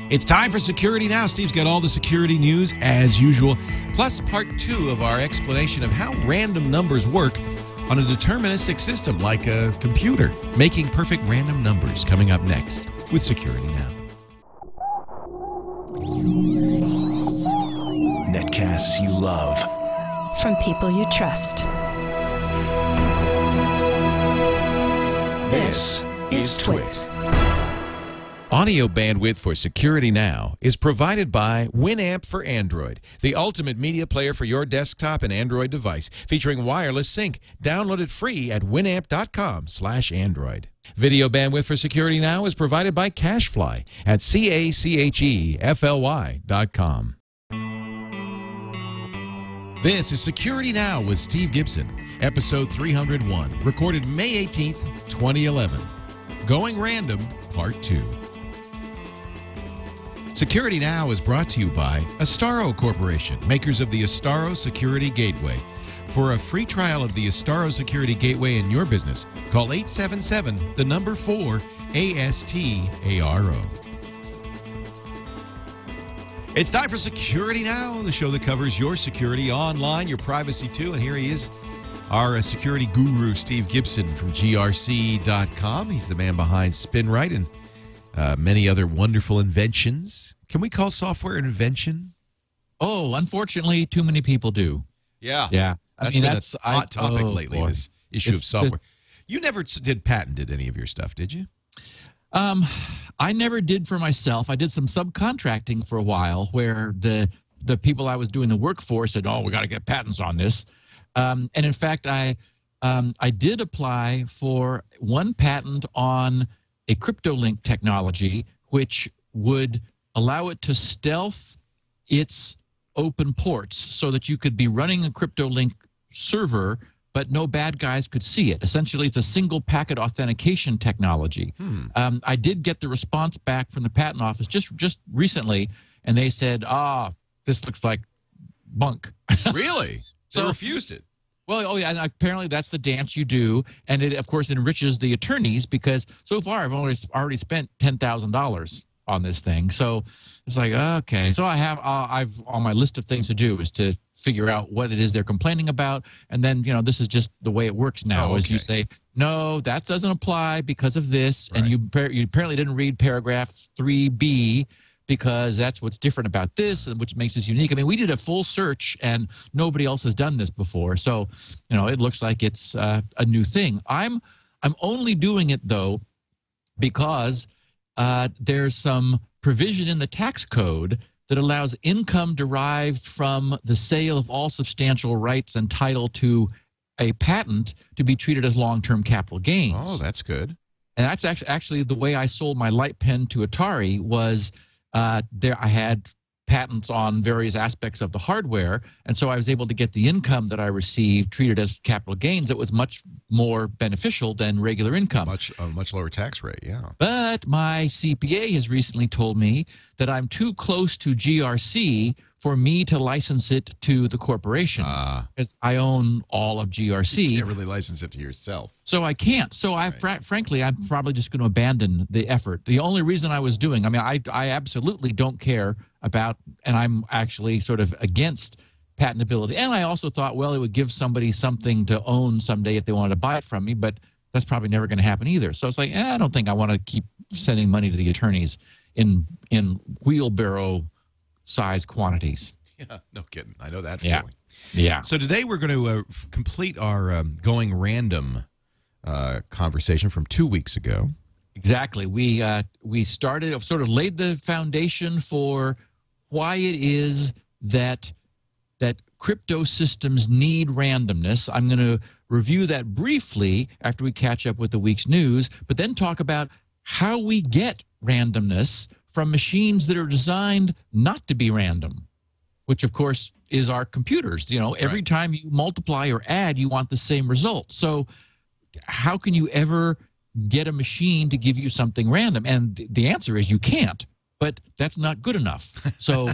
It's time for Security Now. Steve's got all the security news as usual, plus part 2 of our explanation of how random numbers work on a deterministic system like a computer. Making perfect random numbers coming up next with Security Now. Netcasts you love. From people you trust. This is Twit. Audio bandwidth for Security Now is provided by Winamp for Android, the ultimate media player for your desktop and Android device, featuring wireless sync. Download it free at winamp.com/Android. Video bandwidth for Security Now is provided by CacheFly at CacheFly.com. This is Security Now with Steve Gibson, episode 301, recorded May 18th, 2011. Going Random, Part 2. Security Now is brought to you by Astaro Corporation, makers of the Astaro Security Gateway. For a free trial of the Astaro Security Gateway in your business, call 877-4-ASTARO. It's time for Security Now, the show that covers your security online, your privacy too. And here he is, our security guru, Steve Gibson from grc.com. He's the man behind Spinrite and many other wonderful inventions. Can we call software an invention? Oh, unfortunately, too many people do. Yeah. Yeah. That's a hot topic lately, boy. This issue of software. You never patented any of your stuff, did you? I never did for myself. I did some subcontracting for a while where the people I was doing the work for said, oh, we got to get patents on this. And in fact, I did apply for one patent on a crypto-link technology, which would allow it to stealth its open ports so that you could be running a crypto-link server, but no bad guys could see it. Essentially, it's a single packet authentication technology. I did get the response back from the patent office just recently, and they said, this looks like bunk. Really? They refused it. Well, oh yeah, and apparently that's the dance you do, and it, of course, enriches the attorneys because so far I've already spent $10,000 on this thing. So it's like, okay. So I've on my list of things to do is to figure out what it is they're complaining about, and then this is just the way it works now. Is you say no, that doesn't apply because of this, right. And you apparently didn't read paragraph 3B. Because that's what's different about this, and which makes this unique. I mean, we did a full search, and nobody else has done this before. So, it looks like it's a new thing. I'm only doing it though because there's some provision in the tax code that allows income derived from the sale of all substantial rights and title to a patent to be treated as long-term capital gains. Oh, that's good. And that's actually the way I sold my light pen to Atari was. There, I had patents on various aspects of the hardware, and so I was able to get the income that I received treated as capital gains. It was much more beneficial than regular income. A much lower tax rate, yeah. But my CPA has recently told me that I'm too close to GRC for me to license it to the corporation, because I own all of GRC. You can't really license it to yourself. So I can't. So frankly, I'm probably just going to abandon the effort. The only reason I was doing, I absolutely don't care about, and I'm actually sort of against patentability. And I also thought, well, it would give somebody something to own someday if they wanted to buy it from me, but that's probably never going to happen either. So it's like, I don't think I want to keep sending money to the attorneys in wheelbarrow size quantities. Yeah, no kidding. I know that feeling. Yeah. So today we're going to complete our going random conversation from 2 weeks ago. Exactly. We sort of laid the foundation for why it is that crypto systems need randomness. I'm going to review that briefly after we catch up with the week's news, but then talk about how we get randomness from machines that are designed not to be random, which of course is our computers. Every time you multiply or add, you want the same result. So how can you ever get a machine to give you something random? And the answer is you can't, but that's not good enough. So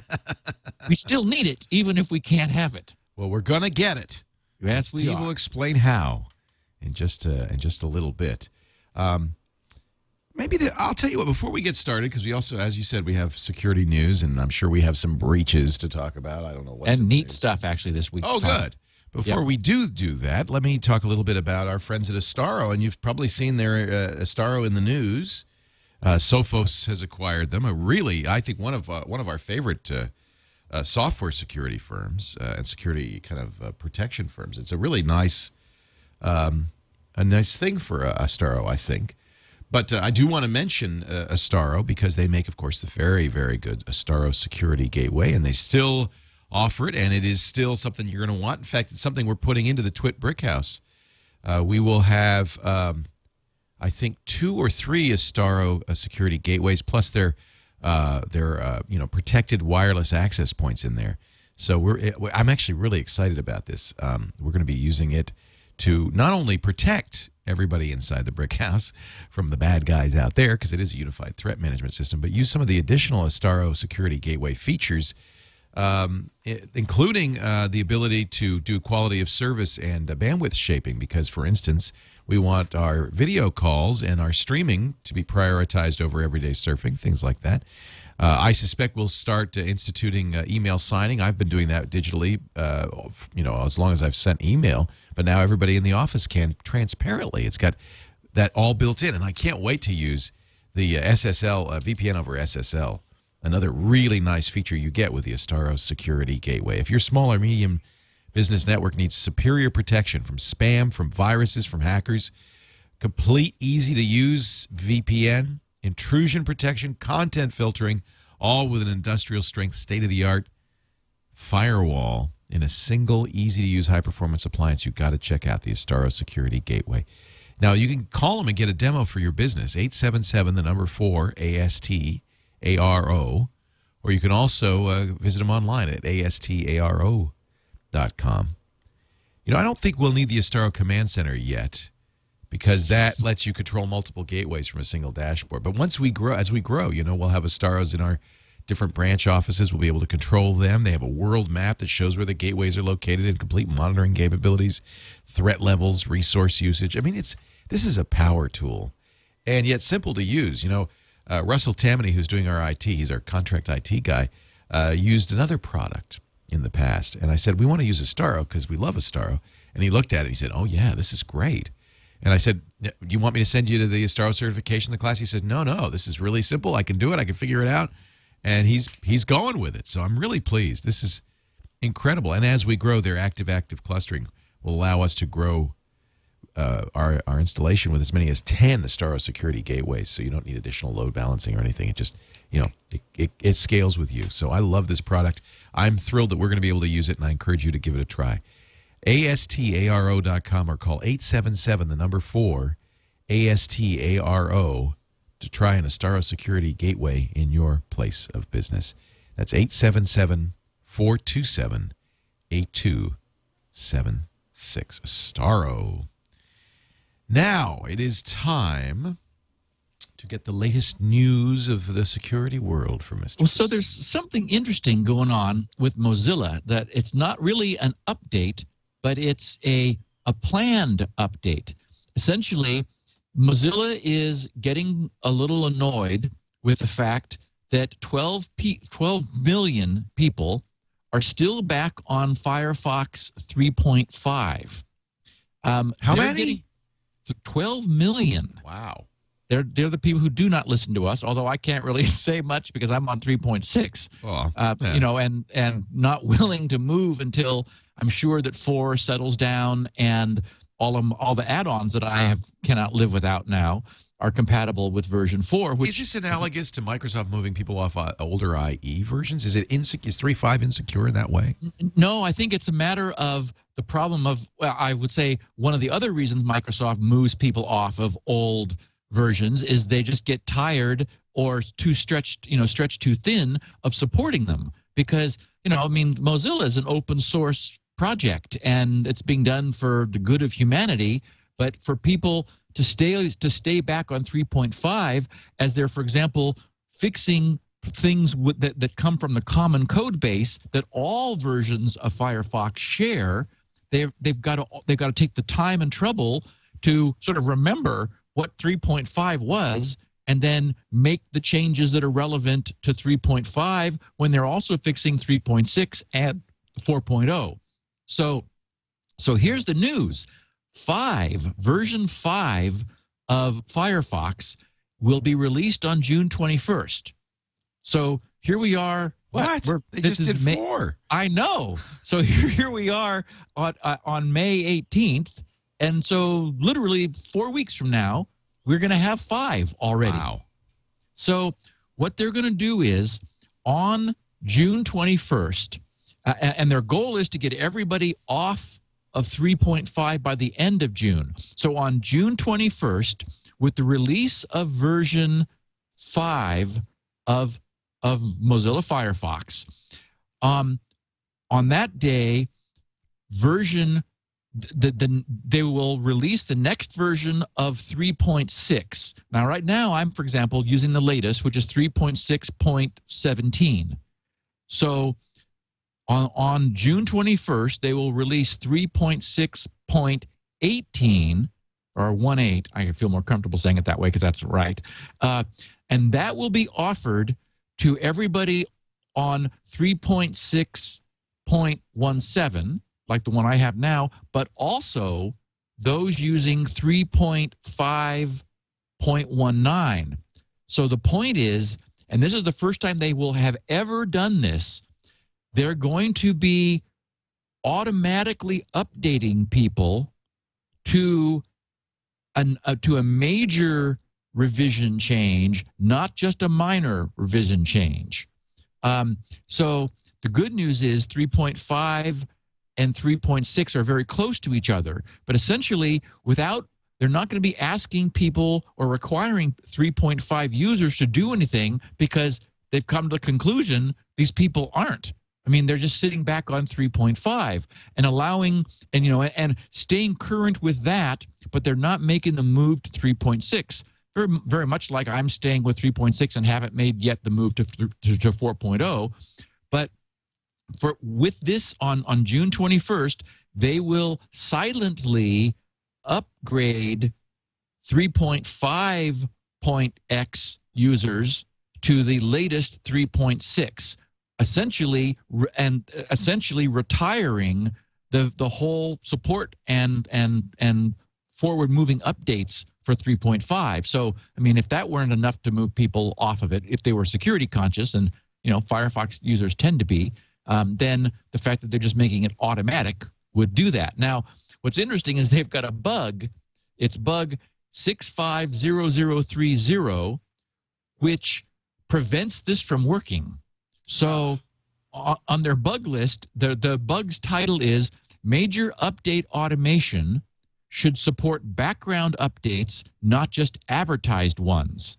we still need it, even if we can't have it. Well, we're going to get it. Yes, Steve will explain how in just a little bit. I'll tell you what, before we get started, because we also, as you said, we have security news, and I'm sure we have some breaches to talk about. I don't know what's and neat stuff actually this week. Oh, good. Before we do that, let me talk a little bit about our friends at Astaro, and you've probably seen their Astaro in the news. Sophos has acquired them. I think one of our favorite software security firms and security kind of protection firms. It's a really nice thing for Astaro, I think. But I do want to mention Astaro because they make, of course, the very, very good Astaro security gateway, and they still offer it, and it is still something you're going to want. In fact, it's something we're putting into the Twit Brickhouse. We will have, I think, 2 or 3 Astaro security gateways, plus their protected wireless access points in there. So I'm actually really excited about this. We're going to be using it to not only protect everybody inside the brick house from the bad guys out there, because it is a unified threat management system, but use some of the additional Astaro security gateway features, including the ability to do quality of service and bandwidth shaping, because, for instance, we want our video calls and our streaming to be prioritized over everyday surfing, things like that. I suspect we'll start instituting email signing. I've been doing that digitally, as long as I've sent email. But now everybody in the office can transparently. It's got that all built in, and I can't wait to use the SSL VPN over SSL. Another really nice feature you get with the Astaro Security Gateway. If your small or medium business network needs superior protection from spam, from viruses, from hackers, complete, easy-to-use VPN, intrusion protection, content filtering, all with an industrial-strength, state-of-the-art firewall in a single, easy-to-use, high-performance appliance, you've got to check out the Astaro Security Gateway. Now, you can call them and get a demo for your business, 877-4-ASTARO, or you can also visit them online at astaro.com. I don't think we'll need the Astaro Command Center yet, because that lets you control multiple gateways from a single dashboard. But as we grow, we'll have Astaros in our different branch offices. We'll be able to control them. They have a world map that shows where the gateways are located and complete monitoring capabilities, threat levels, resource usage. I mean, this is a power tool, and yet simple to use. Russell Tammany, who's doing our IT, he's our contract IT guy, used another product in the past. And I said, we want to use Astaro because we love Astaro. And he looked at it and he said, oh, yeah, this is great. And I said, do you want me to send you to the Astaro certification, the class? He said, no, this is really simple. I can do it. I can figure it out. And he's going with it. So I'm really pleased. This is incredible. And as we grow, their active clustering will allow us to grow our installation with as many as 10 Astaro security gateways. So you don't need additional load balancing or anything. It just, it scales with you. So I love this product. I'm thrilled that we're going to be able to use it, and I encourage you to give it a try. ASTARO.com or call 877-4-ASTARO to try an Astaro security gateway in your place of business. That's 877-427-8276. Astaro. Now it is time to get the latest news of the security world from Mr. Well, so there's something interesting going on with Mozilla, that it's not really an update, but it's a planned update. Essentially, Mozilla is getting a little annoyed with the fact that 12 million people are still back on Firefox 3.5. How many? 12 million. Wow. They're the people who do not listen to us, although I can't really say much because I'm on 3.6. Oh, yeah. And not willing to move until I'm sure that 4 settles down and all the add-ons that I cannot live without now are compatible with version 4. Which, is this analogous to Microsoft moving people off older IE versions? Is 3.5 insecure in that way? No, I think it's a matter of the problem of, well, I would say one of the other reasons Microsoft moves people off of old versions is they just get tired or stretched too thin of supporting them, because Mozilla is an open source project and it's being done for the good of humanity, but for people to stay back on 3.5 as they're, for example, fixing things that come from the common code base that all versions of Firefox share, they've got to take the time and trouble to sort of remember what 3.5 was and then make the changes that are relevant to 3.5 when they're also fixing 3.6 and 4.0. So here's the news. Version 5 of Firefox will be released on June 21st. So here we are. What? They just did 4. I know. So here we are on May 18th. And so literally 4 weeks from now, we're going to have 5 already. Wow. So what they're going to do is on June 21st, and their goal is to get everybody off of 3.5 by the end of June. So on June 21st, with the release of version 5 of Mozilla Firefox, on that day, they will release the next version of 3.6. Now, right now, I'm, for example, using the latest, which is 3.6.17. So on June 21st, they will release 3.6.18, or 1.8. I feel more comfortable saying it that way because that's right. And that will be offered to everybody on 3.6.17, like the one I have now, but also those using 3.5.19. So the point is, and this is the first time they will have ever done this, they're going to be automatically updating people to a major revision change, not just a minor revision change. So the good news is 3.5 and 3.6 are very close to each other, but essentially they're not going to be asking people or requiring 3.5 users to do anything because they've come to the conclusion these people aren't. I mean, they're just sitting back on 3.5 and allowing, and staying current with that, but they're not making the move to 3.6. Very, very much like I'm staying with 3.6 and haven't made yet the move to 4.0. But with this on June 21st, they will silently upgrade 3.5.x users to the latest 3.6. Essentially retiring the whole support and forward moving updates for 3.5. So I mean, if that weren't enough to move people off of it, if they were security conscious, and Firefox users tend to be, then the fact that they're just making it automatic would do that. Now, what's interesting is they've got a bug. It's bug 650030, which prevents this from working. So on their bug list, the bug's title is Major Update Automation should support background updates, not just advertised ones.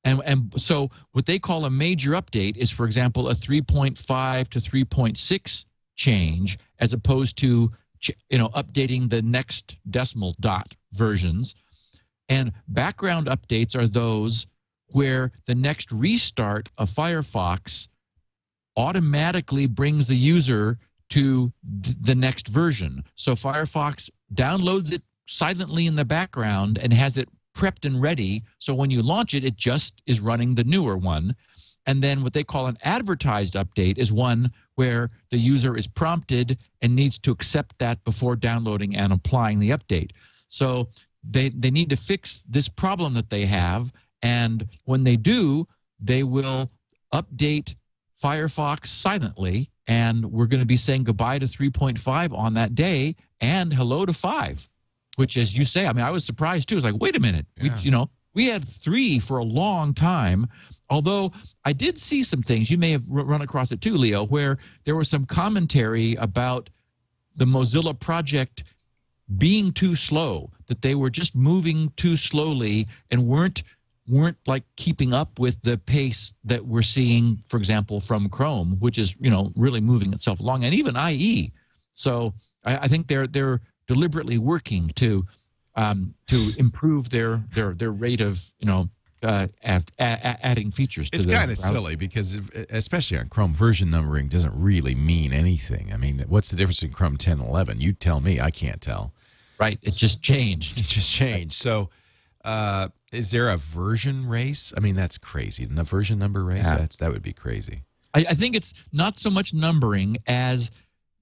And so what they call a major update is, for example, a 3.5 to 3.6 change, as opposed to updating the next decimal dot versions. And background updates are those where the next restart of Firefox automatically brings the user to the next version. So Firefox downloads it silently in the background and has it prepped and ready. So when you launch it, it just is running the newer one. And then what they call an advertised update is one where the user is prompted and needs to accept that before downloading and applying the update. So they need to fix this problem that they have. And when they do, they will update Firefox silently, and we're going to be saying goodbye to 3.5 on that day and hello to 5, which, as you say, I mean, I was surprised too. It's like, wait a minute, yeah. we had 3 for a long time. Although I did see some things, you may have run across it too, Leo, where there was some commentary about the Mozilla project being too slow, that they were just moving too slowly and weren't like keeping up with the pace that we're seeing, for example, from Chrome, which is really moving itself along, and even IE. So I think they're deliberately working to improve their rate of adding features to it's kind of silly because especially on Chrome, version numbering doesn't really mean anything. I mean, what's the difference in Chrome 10 and 11? You tell me. I can't tell. Right. It's just changed. It just changed. So Is there a version race? I mean, that's crazy. A version number race? Yeah. That would be crazy. I think it's not so much numbering as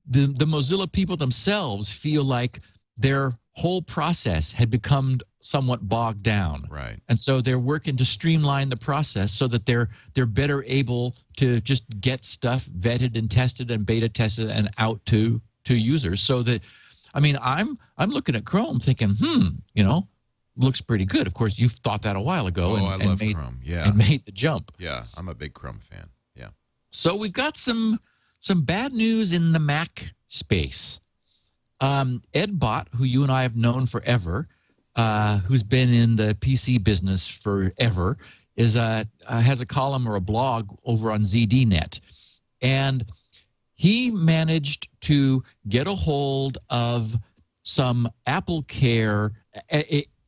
the Mozilla people themselves feel like their whole process had become somewhat bogged down. Right. And so they're working to streamline the process so that they're better able to just get stuff vetted and tested and beta tested and out to users. So that, I mean, I'm looking at Chrome thinking, looks pretty good. Of course, you've thought that a while ago I love made, Chrome. Yeah. and made the jump. Yeah, I'm a big Chrome fan. Yeah. So we've got some bad news in the Mac space. Ed Bott, who you and I have known forever, who's been in the PC business forever, has a column or a blog over on ZDNet, and he managed to get a hold of some AppleCare,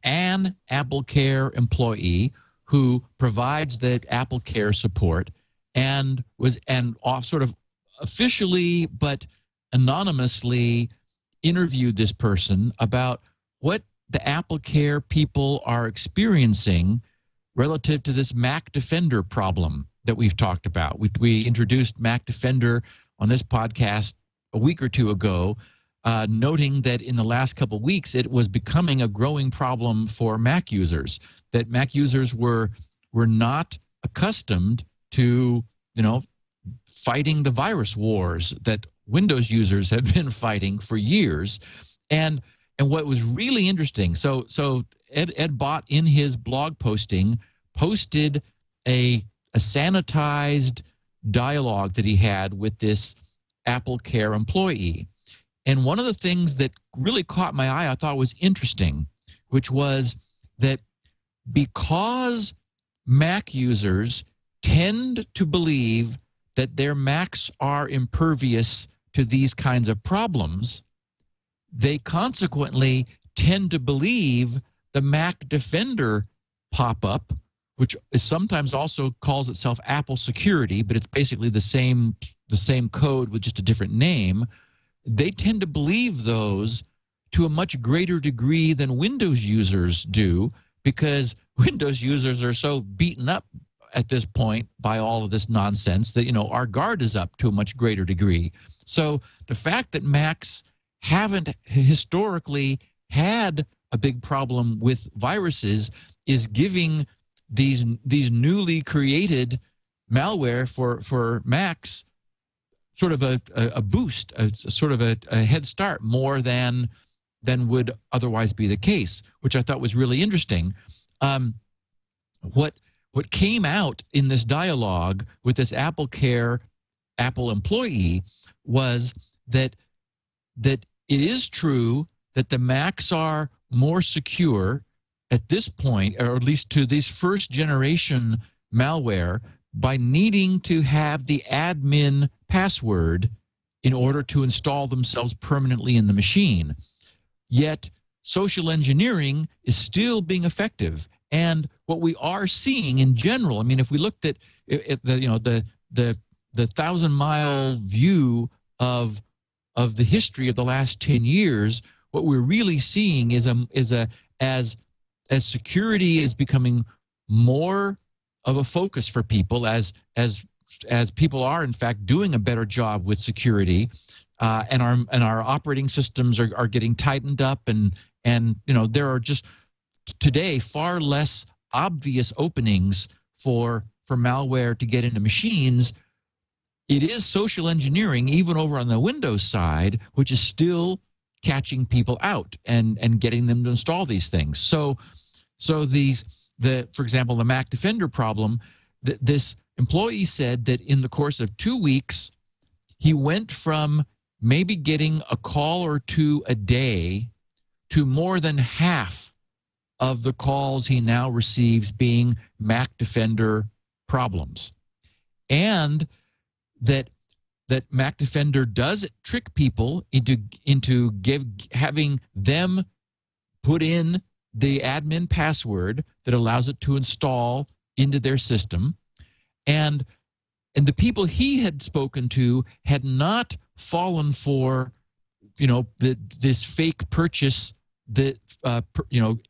an AppleCare employee who provides the AppleCare support, and sort of officially but anonymously interviewed this person about what the AppleCare people are experiencing relative to this Mac Defender problem that we've talked about. We introduced Mac Defender on this podcast a week or two ago, noting that in the last couple of weeks it was becoming a growing problem for Mac users, that Mac users were not accustomed to, fighting the virus wars that Windows users have been fighting for years. And what was really interesting, so Ed Bott in his blog posting posted a sanitized dialogue that he had with this AppleCare employee. And one of the things that really caught my eye, I thought was interesting, which was that because Mac users tend to believe that their Macs are impervious to these kinds of problems, they consequently tend to believe the Mac Defender pop-up, which is sometimes also calls itself Apple Security, but it's basically the same code with just a different name. They tend to believe those to a much greater degree than Windows users do, because Windows users are so beaten up at this point by all of this nonsense that, our guard is up to a much greater degree. So the fact that Macs haven't historically had a big problem with viruses is giving these newly created malware for Macs sort of a boost, sort of a head start more than would otherwise be the case, which I thought was really interesting. What came out in this dialogue with this AppleCare Apple employee was that it is true that the Macs are more secure at this point, or at least to this first generation malware, by needing to have the admin password in order to install themselves permanently in the machine. Yet social engineering is still being effective. And what we are seeing in general, I mean, if we looked at the 1,000-mile view of the history of the last 10 years, what we're really seeing is as security is becoming more of a focus for people, as people are in fact doing a better job with security, and our operating systems are getting tightened up, and there are just today far less obvious openings for malware to get into machines. It is social engineering, even over on the Windows side, which is still catching people out and getting them to install these things. So for example, the Mac Defender problem, this employee said that in the course of 2 weeks, he went from maybe getting a call or two a day to more than half of the calls he now receives being Mac Defender problems. And that Mac Defender does trick people into having them put in the admin password that allows it to install into their system. And the people he had spoken to had not fallen for, this fake purchase that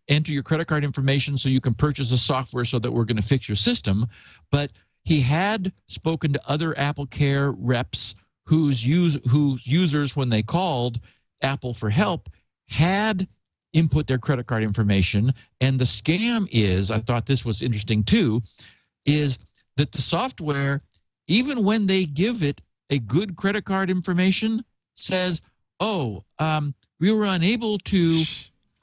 enter your credit card information so you can purchase the software so that we're going to fix your system. But he had spoken to other Apple Care reps whose users, when they called Apple for help, had input their credit card information. And the scam is, I thought this was interesting too, is that the software, even when they give it a good credit card information, says, oh, we were unable to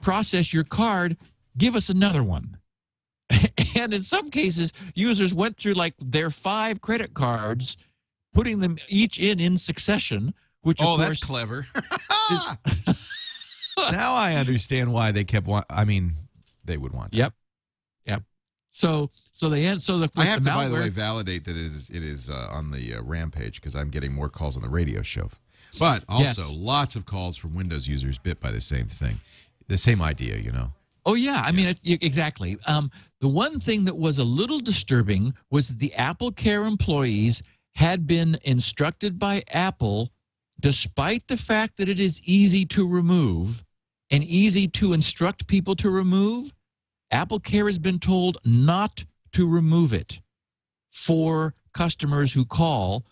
process your card, give us another one. And in some cases, users went through like their 5 credit cards, putting them each in succession, which of course, that's clever. Now I understand why they kept they would want that. Yep. So they end. So I have to, by the way, validate that it is on the RAM page, because I'm getting more calls on the radio show. But also lots of calls from Windows users bit by the same thing, the same idea, you know. Oh, yeah. I mean, exactly. The one thing that was a little disturbing was that the Apple Care employees had been instructed by Apple, despite the fact that it is easy to remove and easy to instruct people to remove, Apple Care has been told not to remove it for customers who call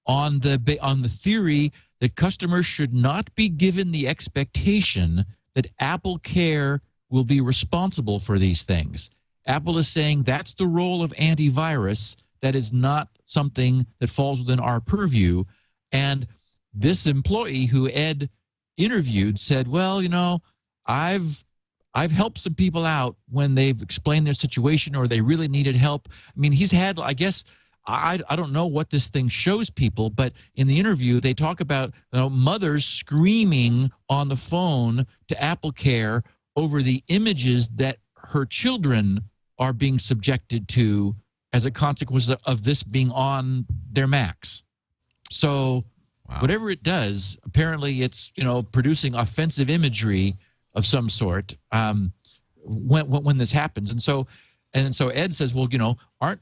on the theory that customers should not be given the expectation that Apple Care will be responsible for these things. Apple is saying that's the role of antivirus. That is not something that falls within our purview. And this employee who Ed interviewed said, well, you know, I've helped some people out when they've explained their situation or they really needed help. I mean, he's had, I guess, I don't know what this thing shows people, but in the interview, they talk about mothers screaming on the phone to Apple Care over the images that her children are being subjected to as a consequence of this being on their Macs. So whatever it does, apparently it's, producing offensive imagery of some sort when this happens. And so Ed says, well, aren't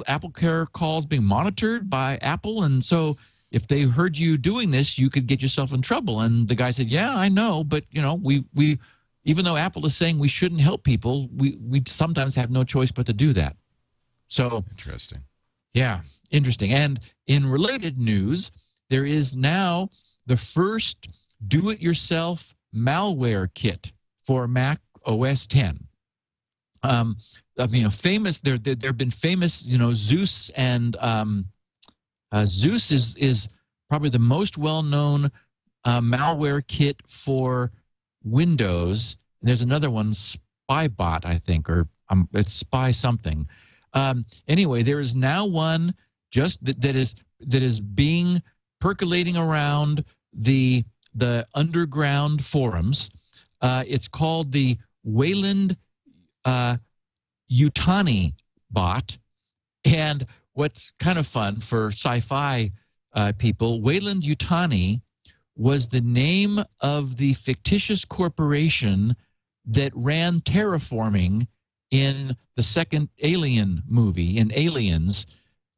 Apple Care calls being monitored by Apple? And so if they heard you doing this, you could get yourself in trouble. And the guy said, yeah, I know, but we even though Apple is saying we shouldn't help people, we sometimes have no choice but to do that. So interesting. Yeah, interesting. And in related news, there is now the first do-it-yourself malware kit for Mac OS X. Famous. There have been famous. Zeus and Zeus is probably the most well-known malware kit for Windows. And there's another one, Spybot, I think, or it's Spy something. Anyway, there is now one just that is being percolating around the underground forums. It's called the Wayland Yutani bot. And what's kind of fun for sci-fi people, Wayland Yutani was the name of the fictitious corporation that ran terraforming in the second Alien movie, in Aliens.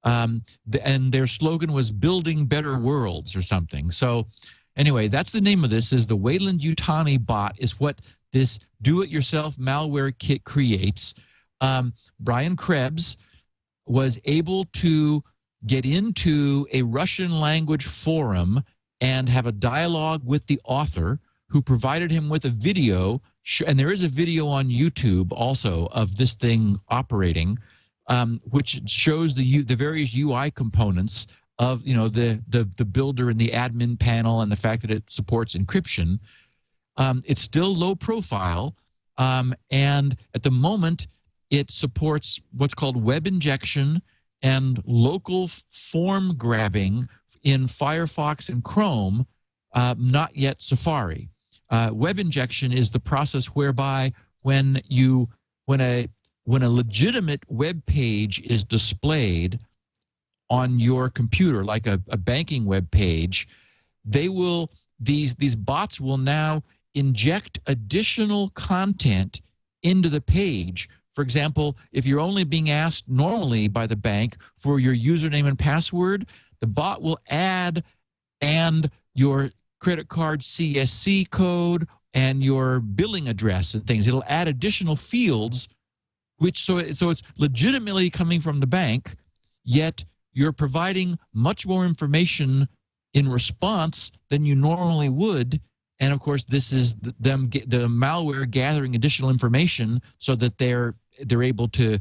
And their slogan was "Building Better Worlds" or something. So anyway, that's the name of this, is the Wayland Yutani bot is what this do-it-yourself malware kit creates. Brian Krebs was able to get into a Russian language forum and have a dialogue with the author, who provided him with a video. And there is a video on YouTube also of this thing operating, which shows the various UI components of the builder and the admin panel, and the fact that it supports encryption. It's still low profile, and at the moment it supports what's called web injection and local form grabbing in Firefox and Chrome, not yet Safari. Web injection is the process whereby when a legitimate web page is displayed on your computer, like a banking web page, these bots will now inject additional content into the page. For example, if you're only being asked normally by the bank for your username and password, the bot will add and your credit card CSC code and your billing address and things. It'll add additional fields, which so it's legitimately coming from the bank, yet you're providing much more information in response than you normally would. And of course, this is the malware gathering additional information so that they're able to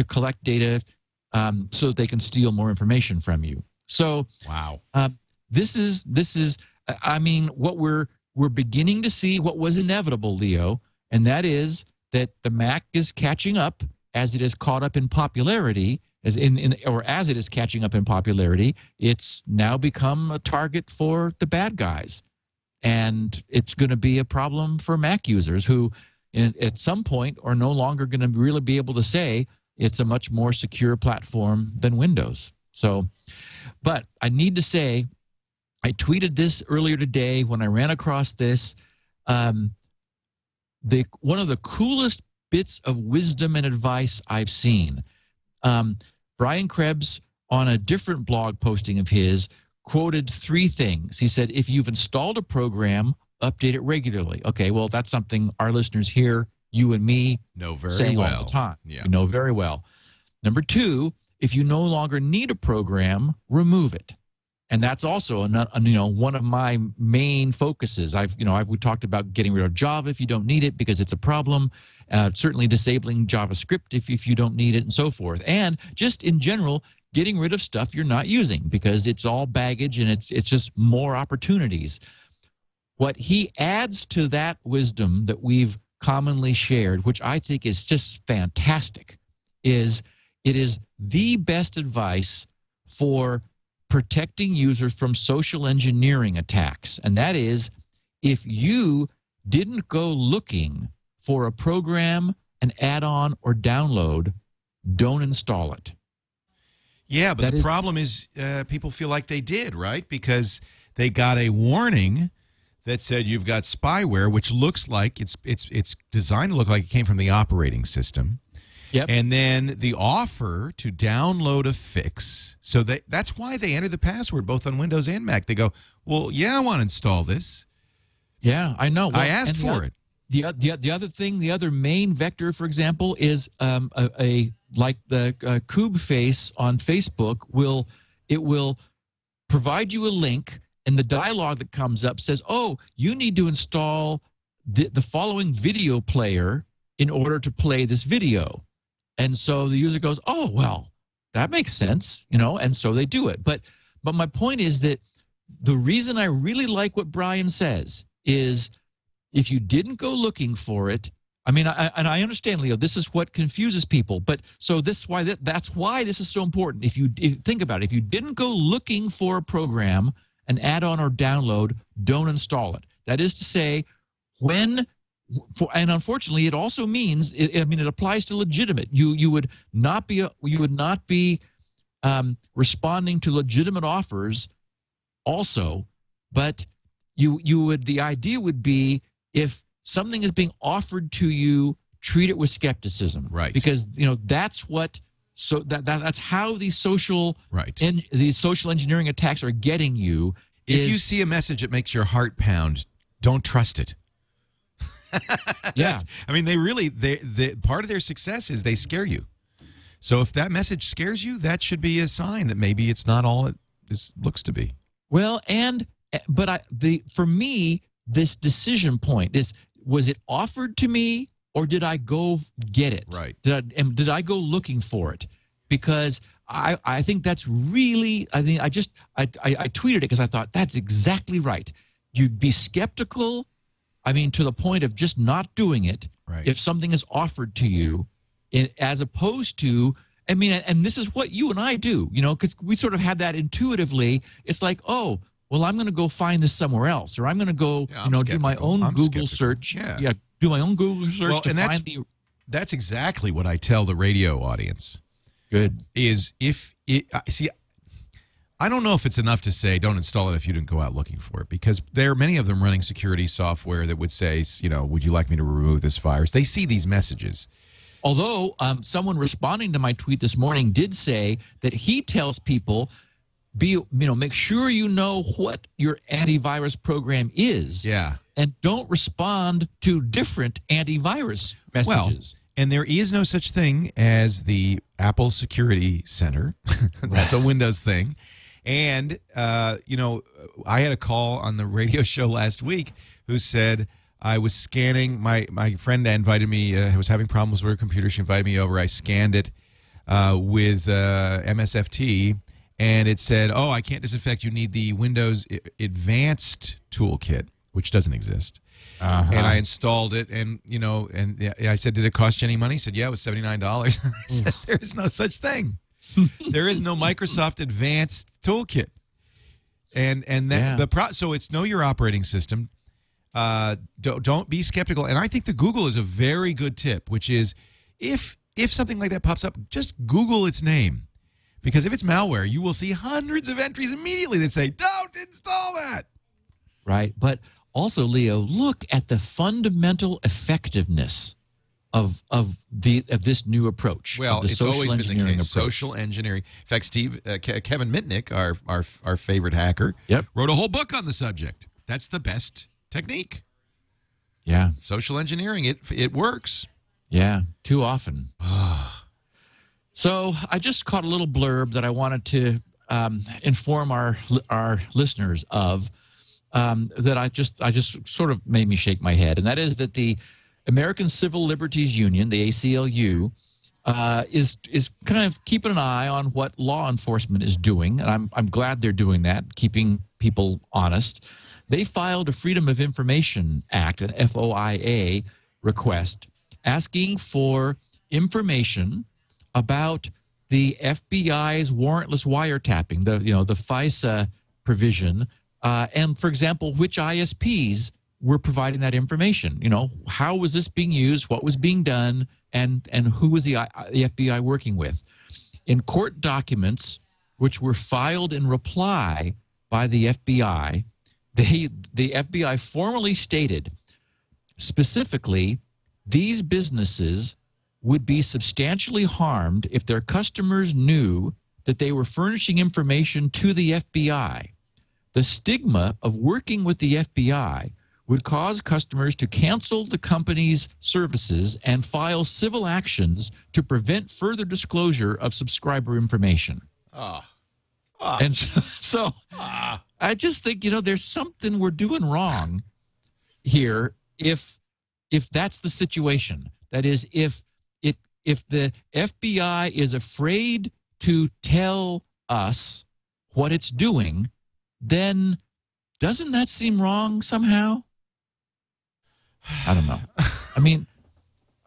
collect data so that they can steal more information from you. So wow, this is I mean, what we're beginning to see what was inevitable, Leo, and that is that the Mac is catching up as it is caught up in popularity. As it is catching up in popularity, it's now become a target for the bad guys. And it's going to be a problem for Mac users who at some point are no longer going to really be able to say it's a much more secure platform than Windows. So, but I need to say, I tweeted this earlier today when I ran across this. One of the coolest bits of wisdom and advice I've seen. Brian Krebs, on a different blog posting of his, quoted 3 things. He said, if you've installed a program, update it regularly. Okay, well, that's something our listeners here, you and me, know very saying well all the time. Yeah. You know very well. Number 2, if you no longer need a program, remove it. And that's also one of my main focuses. We talked about getting rid of Java if you don't need it because it's a problem. Certainly disabling JavaScript if you don't need it, and so forth. And just in general, getting rid of stuff you're not using because it's all baggage and it's just more opportunities. What he adds to that wisdom that we've commonly shared, which I think is just fantastic, is it is the best advice for protecting users from social engineering attacks. And that is, if you didn't go looking for a program, an add-on, or download, don't install it. Yeah, but the problem is people feel like they did, right? Because they got a warning that said you've got spyware, which looks like it's designed to look like it came from the operating system. Yep. And then the offer to download a fix. So that's why they enter the password both on Windows and Mac. They go, well, yeah, I want to install this. Yeah, I know. Well, I asked for it. The other thing, the other main vector, for example, is like the Kube face on Facebook will provide you a link, and the dialogue that comes up says, "Oh, you need to install the following video player in order to play this video." And so the user goes, "Oh, well, that makes sense," and so they do it. But my point is that the reason I really like what Brian says is, if you didn't go looking for it, I mean, I understand, Leo, this is what confuses people. But so that's why this is so important. If you think about it, if you didn't go looking for a program, an add-on or download, don't install it. That is to say, and unfortunately, it also means it applies to legitimate. You would not be responding to legitimate offers, also, but the idea would be, if something is being offered to you, treat it with skepticism, right? Because that's how these social these social engineering attacks are getting you. If you see a message that makes your heart pound, don't trust it. Yeah, I mean, they part of their success is they scare you. So if that message scares you, that should be a sign that maybe it's not all it looks to be. Well, for me, this decision point is, was it offered to me or did I go get it? Right. Did I go looking for it? Because I think that's really, I tweeted it because I thought that's exactly right. You'd be skeptical, to the point of just not doing it, right, if something is offered to you, as opposed to, and this is what you and I do, because we sort of have that intuitively. It's like, oh, well, I'm going to go find this somewhere else, or I'm going to go, do my own Google search. Yeah, do my own Google search to find that's exactly what I tell the radio audience. Good. Is I don't know if it's enough to say don't install it if you didn't go out looking for it, because there are many of them running security software that would say, would you like me to remove this virus? They see these messages. Although someone responding to my tweet this morning did say that he tells people, make sure you know what your antivirus program is. Yeah. And don't respond to different antivirus messages. Well, and there is no such thing as the Apple Security Center. That's a Windows thing. And, you know, I had a call on the radio show last week who said I was scanning. My friend invited me. Was having problems with her computer. She invited me over. I scanned it with MSFT. And it said, oh, I can't disinfect. You need the Windows Advanced Toolkit, which doesn't exist. And I installed it, and you know, and I said, "Did it cost you any money?" He said, "Yeah, it was $79." I said, "There is no such thing. There is no Microsoft Advanced Toolkit." And that so it's know your operating system. Don't be skeptical. And I think the Google is a very good tip, which is if something like that pops up, just Google its name, because if it's malware, you will see hundreds of entries immediately that say, "Don't install that." Right, but also, Leo, look at the fundamental effectiveness of this new approach. Well, it's always been the case. Approach. Social engineering. In fact, Kevin Mitnick, our favorite hacker, wrote a whole book on the subject. That's the best technique. Yeah, social engineering. It works. Yeah, too often. So I just caught a little blurb that I wanted to inform our listeners of. That I just sort of made me shake my head, and that is that the American Civil Liberties Union, the ACLU, is kind of keeping an eye on what law enforcement is doing, and I'm glad they're doing that, keeping people honest. They filed a Freedom of Information Act, an FOIA request, asking for information about the FBI's warrantless wiretapping, the FISA provision. And, for example, which ISPs were providing that information? You know, how was this being used? What was being done? And who was the FBI working with? In court documents, which were filed in reply by the FBI, the FBI formally stated, specifically, these businesses would be substantially harmed if their customers knew that they were furnishing information to the FBI. The stigma of working with the FBI would cause customers to cancel the company's services and file civil actions to prevent further disclosure of subscriber information. And so I just think, there's something we're doing wrong here if that's the situation. That is, if the FBI is afraid to tell us what it's doing, then doesn't that seem wrong somehow? I don't know. I mean,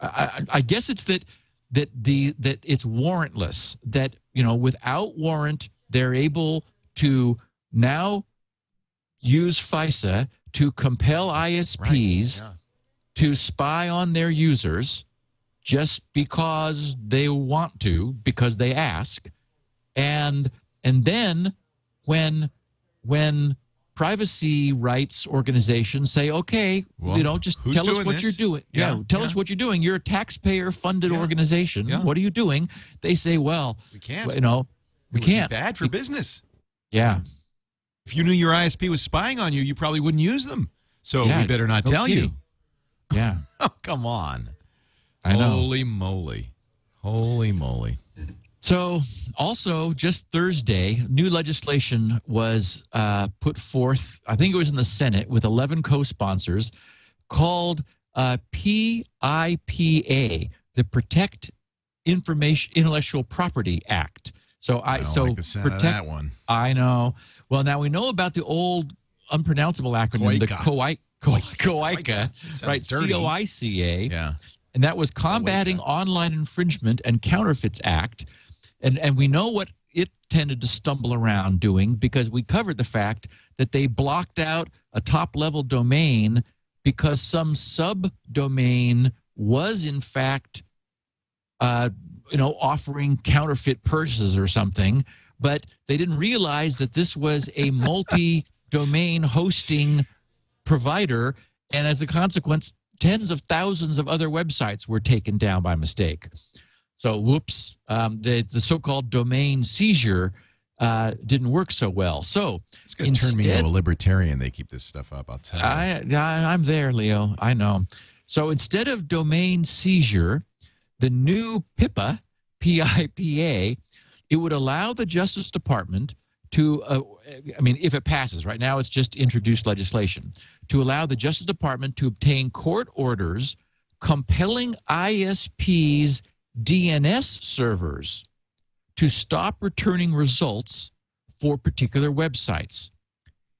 I guess it's that it's warrantless, that, without warrant, they're able to now use FISA to compel ISPs to spy on their users just because they want to, because they ask. And then when privacy rights organizations say, okay, just tell us what you're doing. Tell us what you're doing. You're a taxpayer-funded organization. Yeah. What are you doing? They say, well, we can't. We can't. Be bad for business. Yeah. If you knew your ISP was spying on you, you probably wouldn't use them. So we better not tell you. Yeah. Oh, come on. I know. Holy moly. Holy moly. So, also, just Thursday, new legislation was put forth, I think it was in the Senate, with 11 co-sponsors, called PIPA, the Protect Intellectual Property Act. So I don't like the sound of that one. I know. Well, now we know about the old unpronounceable acronym, the COICA, right? COICA. Yeah. And that was Combating Online Infringement and Counterfeits Act. And we know what it tended to stumble around doing, because we covered the fact that they blocked out a top-level domain because some subdomain was, in fact, offering counterfeit purses or something, but they didn't realize that this was a multi-domain hosting provider, and as a consequence, tens of thousands of other websites were taken down by mistake. So, whoops, the so-called domain seizure didn't work so well. So it's going to turn me into a libertarian. They keep this stuff up. I'll tell you. I'm there, Leo. I know. So instead of domain seizure, the new PIPA, PIPA, it would allow the Justice Department to, I mean, if it passes, right now it's just introduced legislation, to allow the Justice Department to obtain court orders compelling ISPs' DNS servers to stop returning results for particular websites,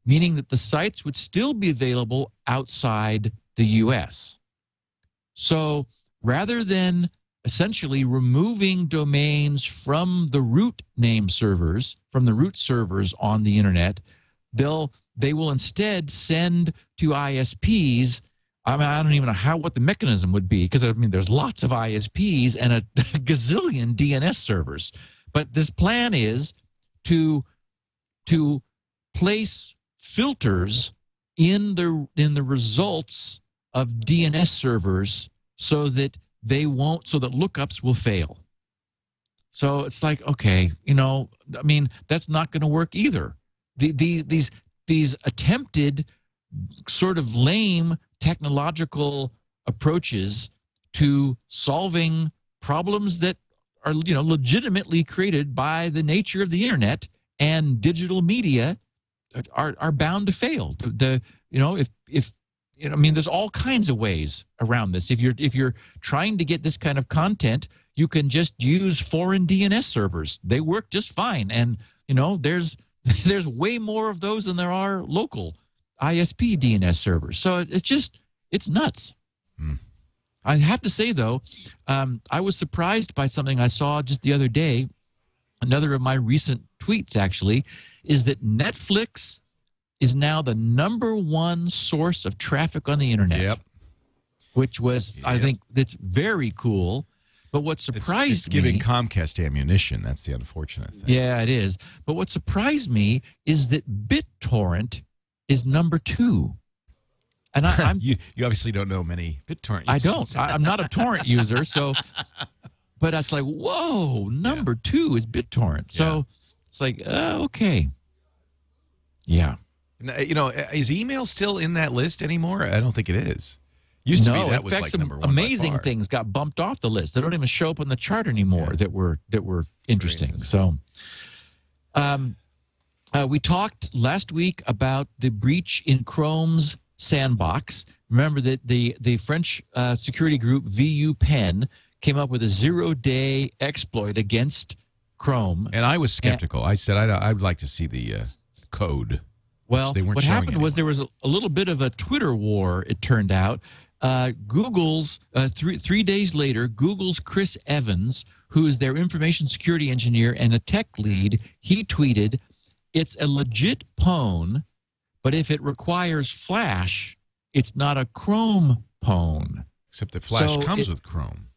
meaning that the sites would still be available outside the U.S. So rather than essentially removing domains from the root name servers, from the root servers on the internet, they will instead send to ISPs. I mean, I don't even know what the mechanism would be, because I mean, there's lots of ISPs and a gazillion DNS servers. But this plan is to place filters in the results of DNS servers so that lookups will fail. So it's like, okay, I mean, that's not going to work either. These attempted sort of lame technological approaches to solving problems that are legitimately created by the nature of the internet and digital media are bound to fail. I mean, there's all kinds of ways around this. If you're trying to get this kind of content, you can just use foreign DNS servers. They work just fine, and there's way more of those than there are local ISP DNS servers. So it's nuts. I have to say, though, I was surprised by something I saw just the other day. Another of my recent tweets, actually, is that Netflix is now the #1 source of traffic on the internet. Yep. Which was, I think, that's very cool. But what surprised it's giving Comcast ammunition. That's the unfortunate thing. Yeah, it is. But what surprised me is that BitTorrent is #2. And I'm you obviously don't know many BitTorrent users. I don't. I'm not a torrent user, so. But that's like, whoa, #2 is BitTorrent. So it's like, okay. Yeah. Is email still in that list anymore? I don't think it is. Used to be that was like some #1 amazing things got bumped off the list. They don't even show up on the chart anymore that were interesting. So we talked last week about the breach in Chrome's sandbox. Remember that the French security group VUPen came up with a 0-day exploit against Chrome. And I was skeptical. I said I would like to see the code. Well, what happened was there was a little bit of a Twitter war, it turned out. Google's, 3 days later, Google's Chris Evans, who is their information security engineer and a tech lead, he tweeted, "It's a legit pwn, but if it requires Flash, it's not a Chrome pwn." Except that Flash comes with Chrome.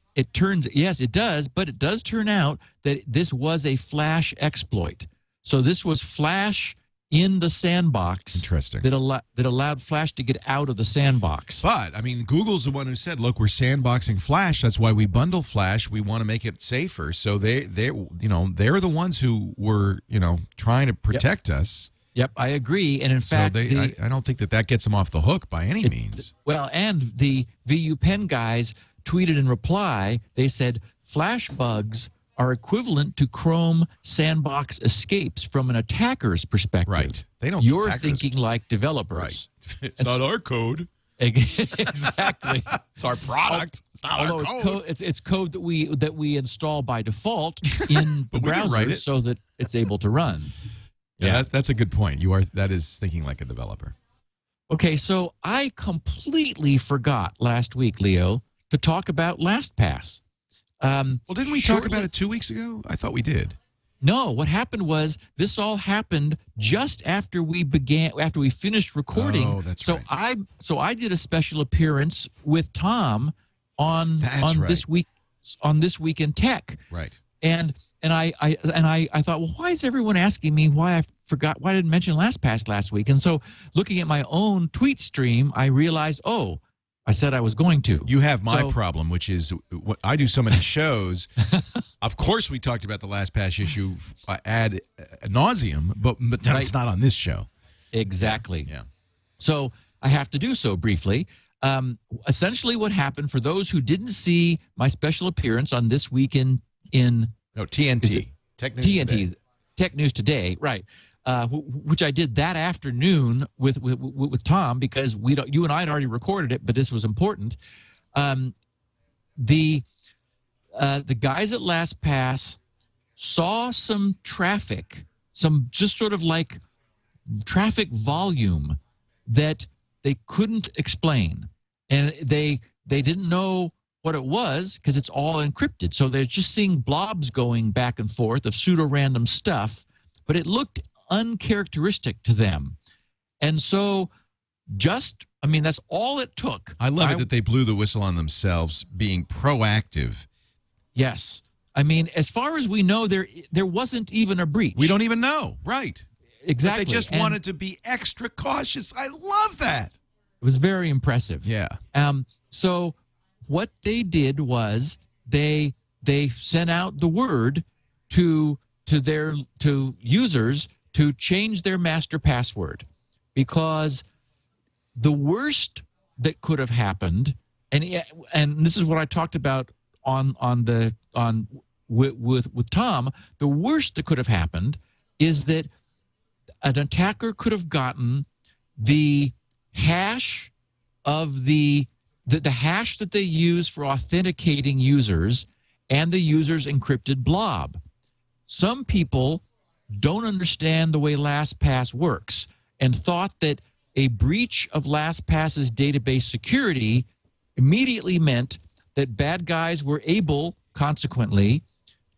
Yes, it does, but it does turn out that this was a Flash exploit. So this was Flash in the sandbox. Interesting. That allowed Flash to get out of the sandbox. But I mean, Google's the one who said, "Look, we're sandboxing Flash. That's why we bundle Flash. We want to make it safer." So they're the ones who were trying to protect us. Yep, I agree. And in fact, I don't think that gets them off the hook by any means. Well, and the VUPen guys tweeted in reply. They said Flash bugs are equivalent to Chrome sandbox escapes from an attacker's perspective. Right. They don't. You're thinking like developers. Right. It's not our code. Exactly. It's our product. It's not our code. It's code that we install by default in the browser so that it's able to run. Yeah, that's a good point. That is thinking like a developer. Okay, so I completely forgot last week, Leo, to talk about LastPass. Well, didn't we talk about it 2 weeks ago? I thought we did. No, what happened was this all happened just after we finished recording. Oh, that's right. So I did a special appearance with Tom on This Week in Tech. Right. And I thought, well, why is everyone asking me why I didn't mention LastPass last week? And so looking at my own tweet stream, I realized, I said I was going to. You have my problem, which is I do so many shows. Of course, we talked about the LastPass issue ad nauseum, but that's not on this show. Exactly. Yeah. So I have to do so briefly. Essentially, what happened for those who didn't see my special appearance on This Week in TNT. Tech News TNT, Today. Tech News Today, right? Which I did that afternoon with Tom, because you and I had already recorded it, but this was important. The guys at LastPass saw some traffic, some just sort of like traffic volume that they couldn't explain, and they didn't know what it was because it's all encrypted. So they're just seeing blobs going back and forth of pseudo-random stuff, but it looked uncharacteristic to them. And so that's all it took. I love it that they blew the whistle on themselves, being proactive. Yes. I mean, as far as we know, there wasn't even a breach. We don't even know. Right. Exactly. But they just wanted to be extra cautious. I love that. It was very impressive. Yeah. So what they did was they sent out the word to users to change their master password, because the worst that could have happened, and this is what I talked about with Tom, the worst that could have happened is that an attacker could have gotten the hash of the hash that they use for authenticating users and the user's encrypted blob. Some people don't understand the way LastPass works and thought that a breach of LastPass's database security immediately meant that bad guys were able, consequently,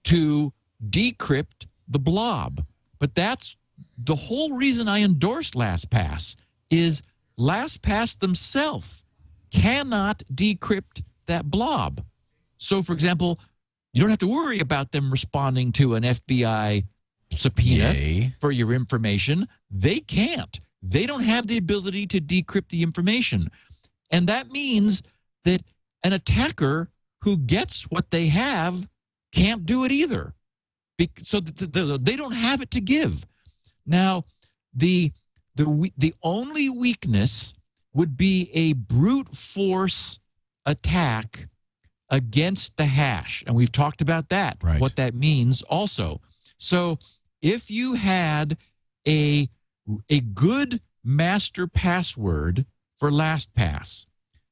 to decrypt the blob. But that's the whole reason I endorse LastPass, is LastPass themselves cannot decrypt that blob. So, for example, you don't have to worry about them responding to an FBI subpoena for your information. They can't. They don't have the ability to decrypt the information. And that means that an attacker who gets what they have can't do it either. So they don't have it to give. Now, the only weakness would be a brute force attack against the hash. And we've talked about that, right, what that means also. So if you had a good master password for LastPass,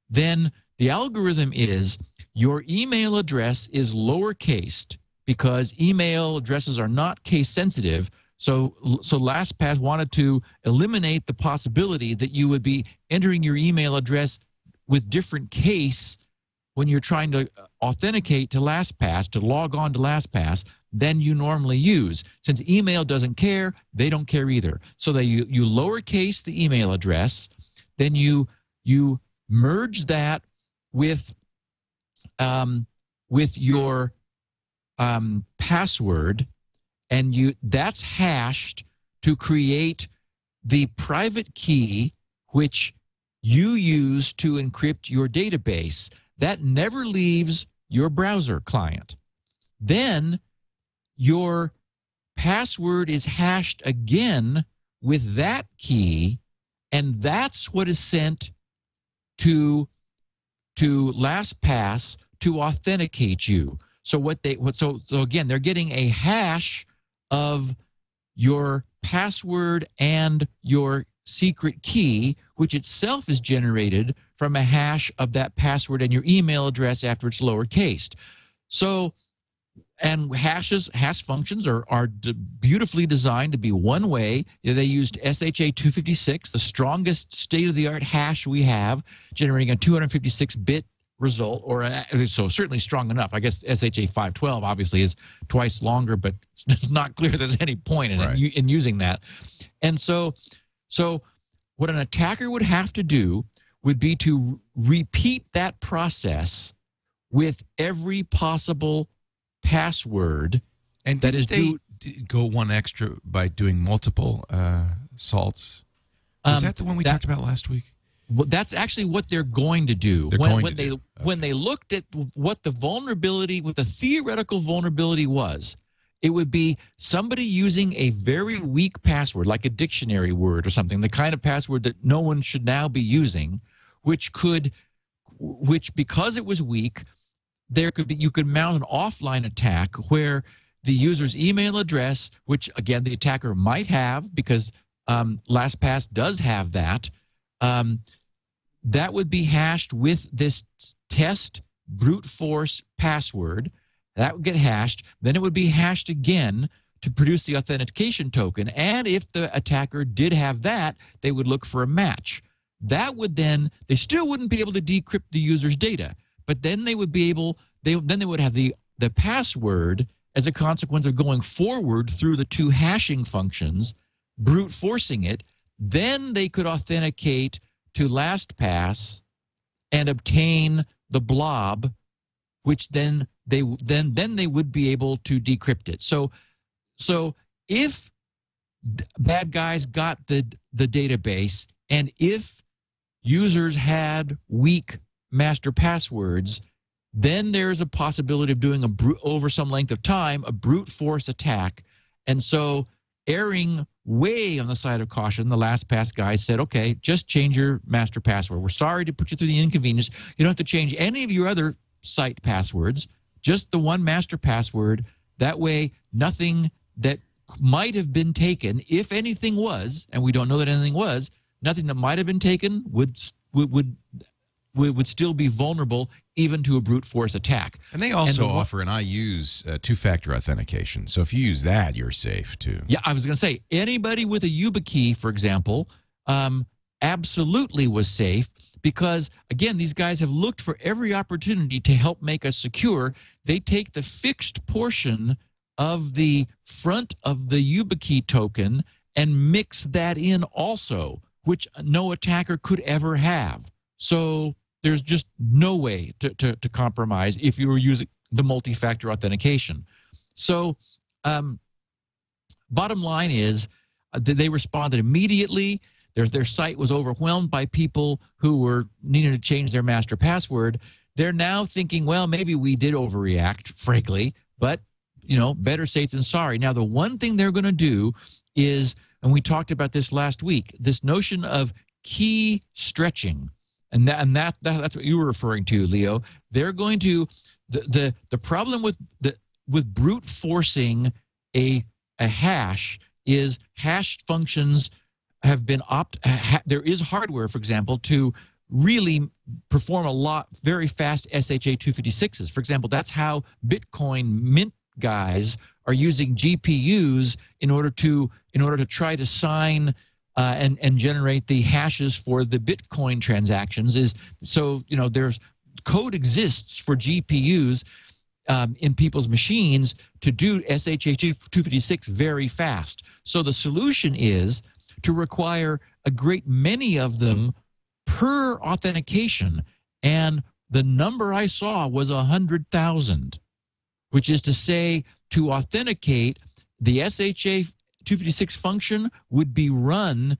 then the algorithm is your email address is lowercased, because email addresses are not case sensitive. So LastPass wanted to eliminate the possibility that you would be entering your email address with different case when you're trying to authenticate to LastPass, to log on to LastPass, than you normally use. Since email doesn't care, they don't care either. So that you lowercase the email address, then you merge that with your password, and that's hashed to create the private key which you use to encrypt your database. That never leaves your browser client. Then your password is hashed again with that key, and that's what is sent to LastPass to authenticate you. So so again, they're getting a hash of your password and your secret key, which itself is generated from a hash of that password and your email address after it's lowercased. So, and hash functions are beautifully designed to be one way. They used SHA 256, the strongest state-of-the-art hash we have, generating a 256-bit result, so certainly strong enough. I guess SHA 512 obviously is twice longer, but it's not clear there's any point in using that. And so what an attacker would have to do would be to repeat that process with every possible password. And that is go one extra by doing multiple salts? Was that the one we talked about last week? Well, that's actually what they're going to do. When they looked at what the vulnerability, what the theoretical vulnerability was, it would be somebody using a very weak password, like a dictionary word or something, the kind of password that no one should now be using, which because it was weak, you could mount an offline attack where the user's email address, which again the attacker might have because LastPass does have that, that would be hashed with this test brute force password. That would get hashed. Then it would be hashed again to produce the authentication token. And if the attacker did have that, they would look for a match. That would then, they still wouldn't be able to decrypt the user's data, but then they would be able, then they would have the password as a consequence of going forward through the two hashing functions, brute forcing it. Then they could authenticate to LastPass and obtain the blob, which then they would be able to decrypt it. So if bad guys got the database, and if users had weak master passwords, then there's a possibility of doing over some length of time a brute force attack. And so, erring way on the side of caution, the LastPass guys said, okay, just change your master password. We're sorry to put you through the inconvenience. You don't have to change any of your other site passwords, just the one master password. That way, nothing that might have been taken, if anything was, and we don't know that anything was, nothing that might have been taken would still be vulnerable even to a brute force attack. And they also offer, and I use two-factor authentication. So if you use that, you're safe too. Yeah, I was going to say, anybody with a YubiKey, for example, absolutely was safe because, again, these guys have looked for every opportunity to help make us secure. They take the fixed portion of the front of the YubiKey token and mix that in also, which no attacker could ever have. So there's just no way to compromise if you were using the multi-factor authentication. So bottom line is they responded immediately. Their site was overwhelmed by people who were needing to change their master password. They're now thinking, well, maybe we did overreact, frankly, but, better safe than sorry. Now, the one thing they're going to do is, and we talked about this last week, this notion of key stretching. And that's what you were referring to, Leo. They're going to the problem with brute forcing a hash is hash functions have been there is hardware, for example, to really perform very fast SHA-256s. For example, that's how Bitcoin mint guys are using GPUs in order to try to sign and generate the hashes for the Bitcoin transactions. There's code exists for GPUs in people's machines to do SHA-256 very fast. So the solution is to require a great many of them per authentication, and the number I saw was 100,000, which is to say, to authenticate, the SHA-256 function would be run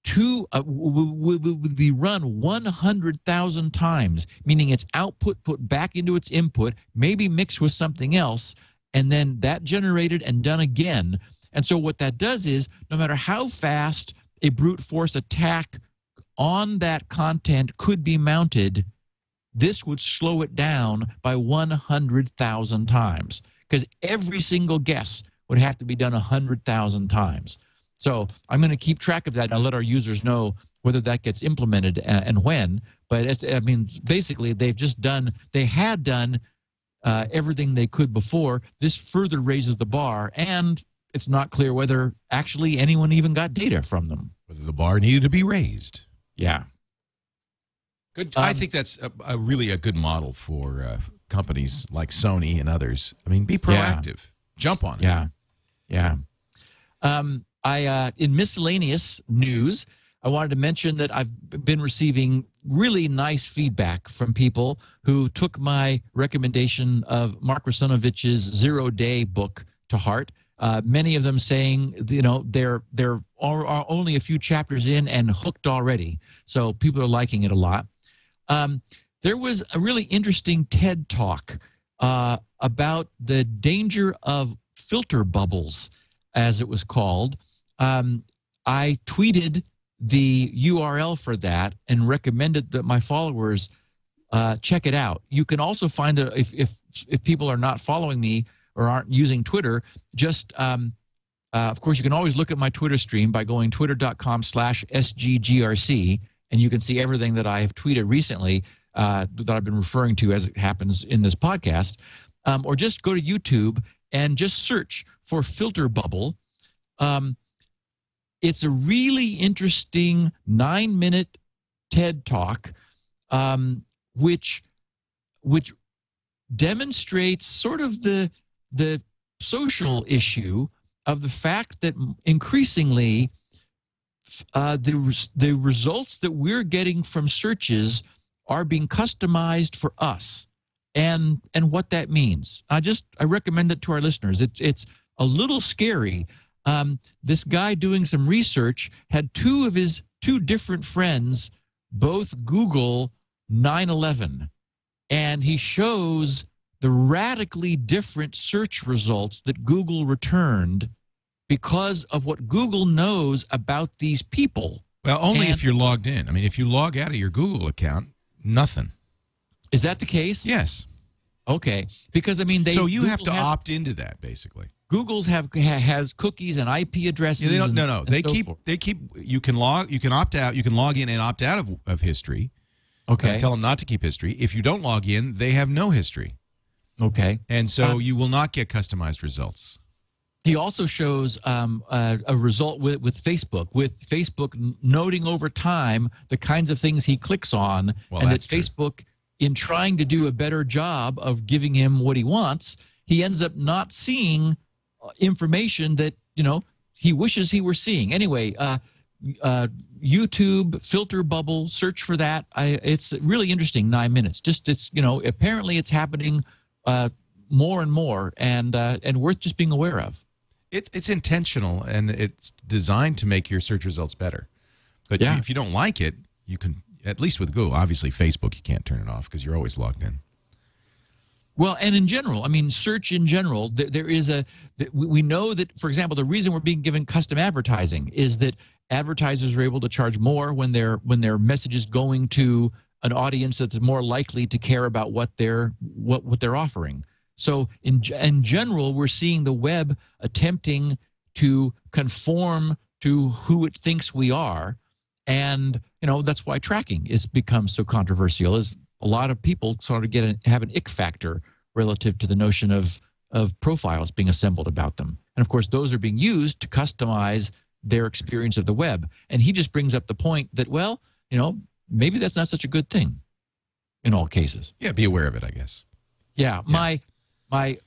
100,000 times, meaning its output put back into its input, maybe mixed with something else, and then that generated and done again. And so what that does is, no matter how fast a brute force attack on that content could be mounted, this would slow it down by 100,000 times, because every single guess would have to be done 100,000 times. So I'm going to keep track of that and I'll let our users know whether that gets implemented and when. But basically, they had done everything they could before. This further raises the bar, and it's not clear whether actually anyone even got data from them. Whether the bar needed to be raised. Yeah. Good. I think that's really a good model for companies like Sony and others. I mean, be proactive. Yeah. Jump on it. Yeah. Yeah. In miscellaneous news, I wanted to mention that I've been receiving really nice feedback from people who took my recommendation of Mark Russinovich's 0-Day book to heart. Many of them saying, they're are only a few chapters in and hooked already. So people are liking it a lot. There was a really interesting TED talk about the danger of filter bubbles, as it was called. I tweeted the URL for that and recommended that my followers check it out. You can also find it if people are not following me or aren't using Twitter. Just of course, you can always look at my Twitter stream by going twitter.com/sggrc, and you can see everything that I have tweeted recently that I've been referring to as it happens in this podcast. Or just go to YouTube and just search for filter bubble. It's a really interesting 9-minute TED talk, which demonstrates sort of the social issue of the fact that increasingly the results that we're getting from searches are being customized for us, and what that means. I recommend it to our listeners. It's a little scary. This guy doing some research had two of his two different friends both Google 9/11, and he shows the radically different search results that Google returned because of what Google knows about these people. Well, only if you're logged in. I mean, if you log out of your Google account, nothing. Is that the case? Yes. Okay, because I mean, so you have to opt into that, basically. Google's has cookies and IP addresses. Yeah, they They keep. You can opt out. You can log in and opt out of history. Okay. Tell them not to keep history. If you don't log in, they have no history. Okay. And so you will not get customized results. He also shows a result with Facebook, noting over time the kinds of things he clicks on, and that Facebook, in trying to do a better job of giving him what he wants, he ends up not seeing information that he wishes he were seeing. Anyway, YouTube filter bubble, search for that. It's really interesting. 9 minutes. Apparently it's happening more and more, and worth just being aware of. It's intentional, and it's designed to make your search results better. But if you don't like it, you can, at least with Google. Obviously, Facebook, you can't turn it off because you're always logged in. Well, and in general, I mean, search in general, we know that, for example, the reason we're being given custom advertising is that advertisers are able to charge more when their message is going to an audience that's more likely to care about what they're offering. So in general, we're seeing the web attempting to conform to who it thinks we are, and that's why tracking has become so controversial. Is a lot of people sort of have an ick factor relative to the notion of profiles being assembled about them. And of course, those are being used to customize their experience of the web. And he just brings up the point that, well, maybe that's not such a good thing in all cases. Yeah, be aware of it, I guess. Yeah. My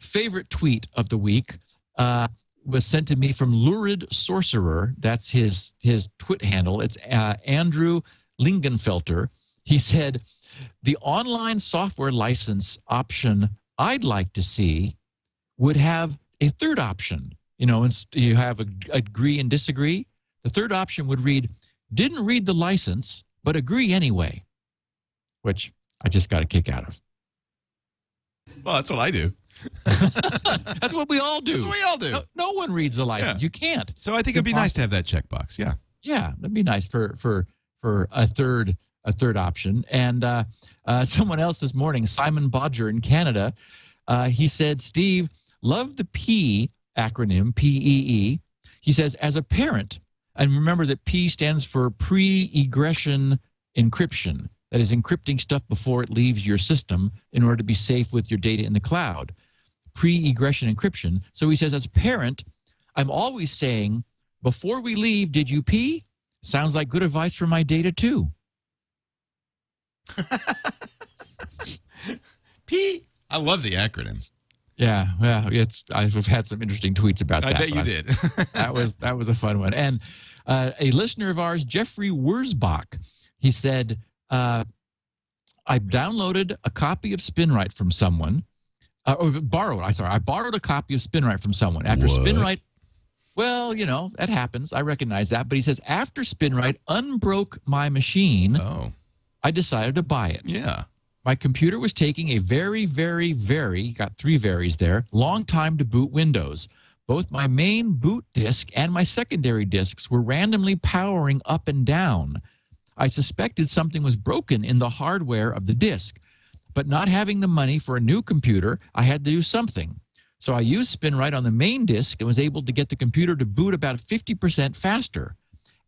favorite tweet of the week was sent to me from Lurid Sorcerer. That's his twit handle. It's Andrew Lingenfelter. He said, the online software license option I'd like to see would have a third option. You have agree and disagree. The third option would read, didn't read the license, but agree anyway, which I just got a kick out of. Well, that's what I do. That's what we all do. That's what we all do. No one reads the license. Yeah. You can't. So I think it'd be nice to have that checkbox. Yeah. Yeah, that'd be nice for a third option. And someone else this morning, Simon Bodger in Canada, he said, Steve, love the P acronym, PEE. He says, as a parent, and remember that P stands for pre-egression encryption. That is encrypting stuff before it leaves your system in order to be safe with your data in the cloud. Pre-egression encryption. So he says, as a parent, I'm always saying, before we leave, did you pee? Sounds like good advice for my data too. P. I love the acronym. Yeah, I've had some interesting tweets about that. I bet you did. that was a fun one. And a listener of ours, Jeffrey Wurzbach, he said, I downloaded a copy of Spinrite from someone. or borrowed. I borrowed a copy of Spinrite from someone. After What? Spinrite, well, that happens. I recognize that. But he says, after Spinrite unbroke my machine, I decided to buy it. Yeah. My computer was taking a very, very, very, got 3 varies there, long time to boot Windows. Both my main boot disk and my secondary disks were randomly powering up and down. I suspected something was broken in the hardware of the disk, but not having the money for a new computer, I had to do something. So I used Spinrite on the main disk and was able to get the computer to boot about 50% faster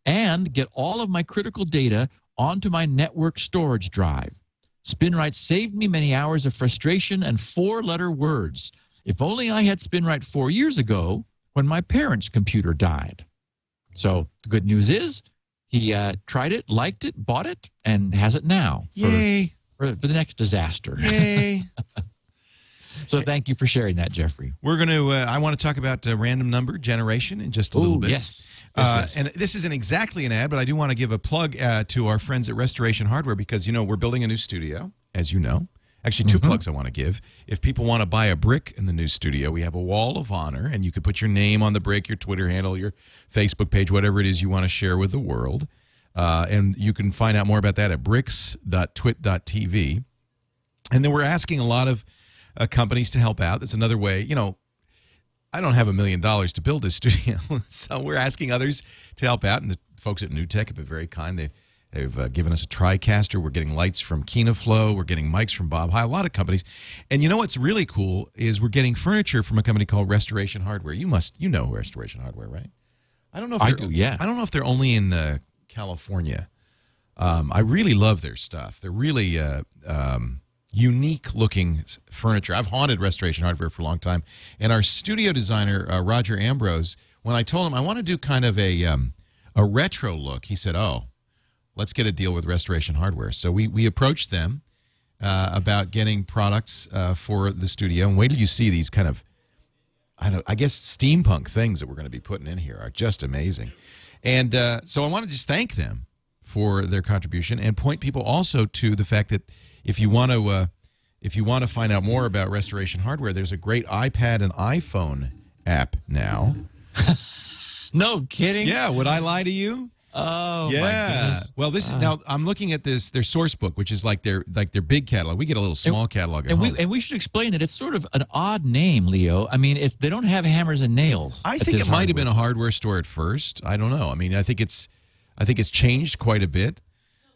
and get all of my critical data onto my network storage drive. Spinrite saved me many hours of frustration and 4-letter words. If only I had Spinrite 4 years ago when my parents' computer died. So the good news is he tried it, liked it, bought it, and has it now. Yay. For the next disaster. Yay. So thank you for sharing that, Jeffrey. We're going to, I want to talk about random number generation in just a little bit. Yes. And this isn't exactly an ad, but I do want to give a plug to our friends at Restoration Hardware because, we're building a new studio, as you know. Actually, 2 plugs I want to give. If people want to buy a brick in the new studio, we have a wall of honor, and you can put your name on the brick, your Twitter handle, your Facebook page, whatever it is you want to share with the world. And you can find out more about that at bricks.twit.tv. And then we're asking a lot of companies to help out. That's another way. I don't have $1 million to build this studio, so we're asking others to help out. And the folks at NewTek have been very kind. They've given us a TriCaster. We're getting lights from KinoFlow. We're getting mics from Bob High. A lot of companies. And what's really cool is we're getting furniture from a company called Restoration Hardware. You know Restoration Hardware, right? I don't know if I do, yeah. I don't know if they're only in California. I really love their stuff. They're really unique-looking furniture. I've haunted Restoration Hardware for a long time. And our studio designer, Roger Ambrose, when I told him I want to do kind of a retro look, he said, let's get a deal with Restoration Hardware. So we approached them about getting products for the studio. And wait till you see these kind of, I guess, steampunk things that we're going to be putting in here are just amazing. And so I want to just thank them for their contribution and point people also to the fact that if you want to find out more about Restoration Hardware, there's a great iPad and iPhone app now. No kidding. Yeah, would I lie to you? Oh, yeah. my goodness. Well, this is now I'm looking at their source book, which is like their big catalog. We get a little small catalog at home. And we should explain that it's sort of an odd name, Leo. I mean, they don't have hammers and nails. I think it might have been a hardware store at first. I don't know. I mean, I think it's changed quite a bit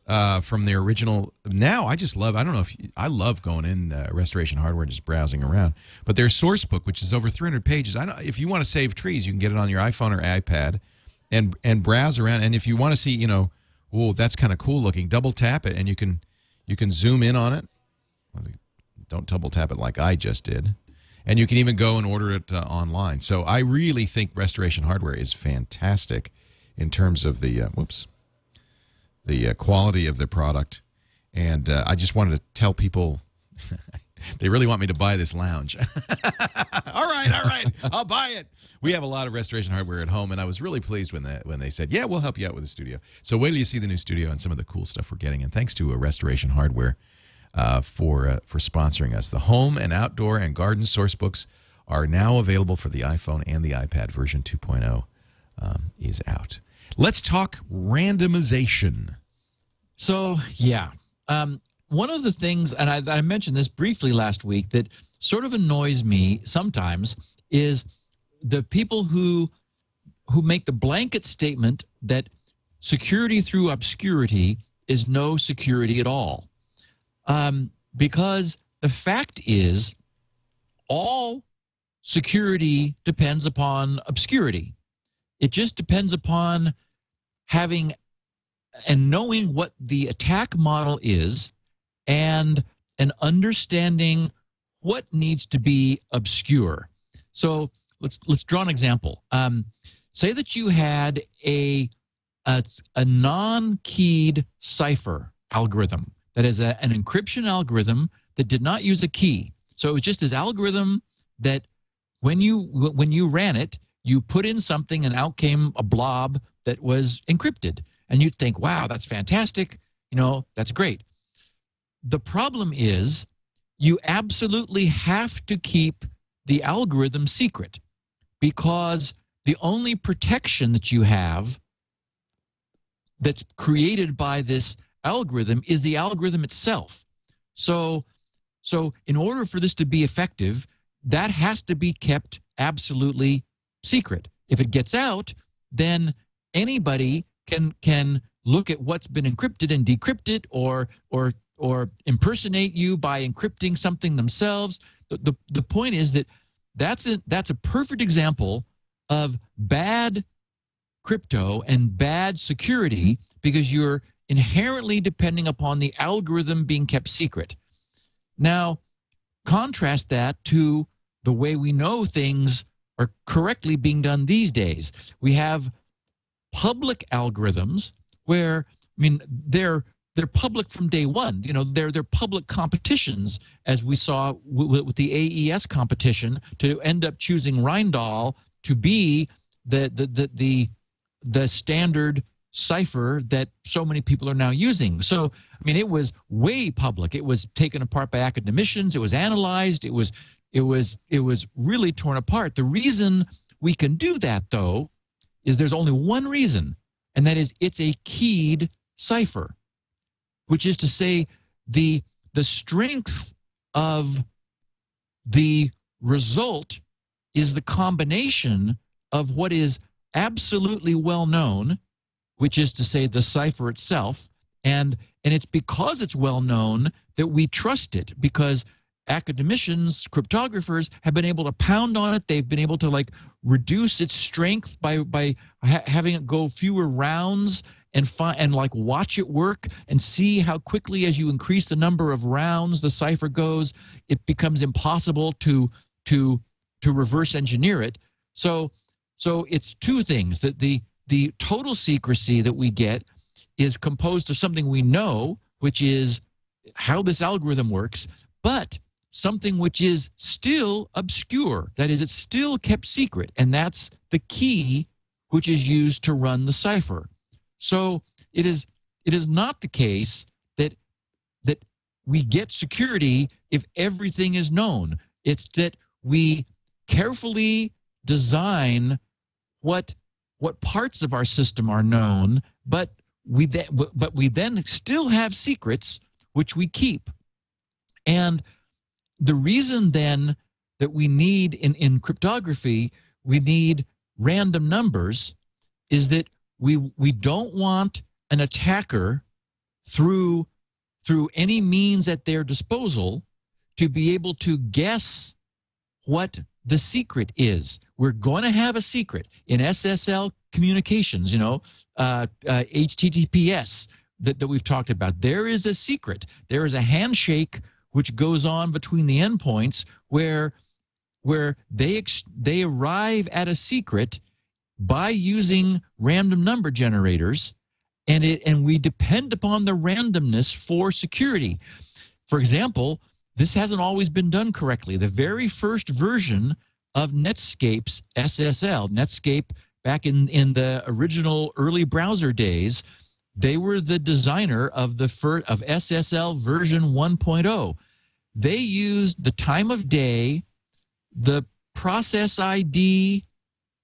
from their original. Now I just love. I don't know if I love going in Restoration Hardware and just browsing around. But their source book, which is over 300 pages. If you want to save trees, you can get it on your iPhone or iPad. And browse around, and if you want to see, that's kind of cool looking, double tap it, and you can zoom in on it. Don't double tap it like I just did, and you can even go and order it online. So I really think Restoration Hardware is fantastic in terms of the quality of the product, and I just wanted to tell people. They really want me to buy this lounge. All right, I'll buy it. We have a lot of Restoration Hardware at home, and I was really pleased when they said, yeah, we'll help you out with the studio. So wait till you see the new studio and some of the cool stuff we're getting. And thanks to Restoration Hardware for sponsoring us. The home and outdoor and garden source books are now available for the iPhone and the iPad. Version 2.0 is out. Let's talk randomization. So, yeah. One of the things, and I mentioned this briefly last week, that sort of annoys me sometimes is the people who make the blanket statement that security through obscurity is no security at all. Because the fact is, all security depends upon obscurity. It just depends upon having and knowing what the attack model is, and an understanding what needs to be obscure. So let's draw an example. Say that you had a non-keyed cipher algorithm that is an encryption algorithm that did not use a key. So it was just this algorithm that when you ran it, you put in something and out came a blob that was encrypted. And you'd think, wow, that's fantastic. That's great. The problem is you absolutely have to keep the algorithm secret, because the only protection that you have that's created by this algorithm is the algorithm itself. So in order for this to be effective, that has to be kept absolutely secret. If it gets out, then anybody can look at what's been encrypted and decrypt it, or impersonate you by encrypting something themselves. The point is that that's a perfect example of bad crypto and bad security, because you're inherently depending upon the algorithm being kept secret. Now, contrast that to the way we know things are correctly being done these days. We have public algorithms where, I mean, they're public from day one. You know, they're public competitions, as we saw with the AES competition, to end up choosing Rindal to be the standard cipher that so many people are now using. So, I mean, it was way public. It was taken apart by academicians. It was analyzed. It was really torn apart. The reason we can do that, though, is there's only one reason, and that is it's a keyed cipher, which is to say the strength of the result is the combination of what is absolutely well known, which is to say the cipher itself, and it's because it's well known that we trust it, because academicians, cryptographers have been able to pound on it. They've been able to like reduce its strength by having it go fewer rounds and like watch it work and see how quickly, as you increase the number of rounds the cipher goes, it becomes impossible to reverse engineer it. So it's two things: that the total secrecy that we get is composed of something we know, which is how this algorithm works, but something which is still obscure. That is, it's still kept secret, and that's the key which is used to run the cipher. So it is not the case that we get security if everything is known. It's that we carefully design what parts of our system are known, but we then still have secrets which we keep. And the reason then that we need in cryptography, we need random numbers, is that we don't want an attacker through any means at their disposal to be able to guess what the secret is. We're going to have a secret in SSL communications, HTTPS that we've talked about. There is a secret. There is a handshake which goes on between the endpoints where they arrive at a secret by using random number generators, and we depend upon the randomness for security. For example, this hasn't always been done correctly. The very first version of Netscape's SSL, Netscape back in the original early browser days, they were the designer of of SSL version 1.0. They used the time of day, the process ID,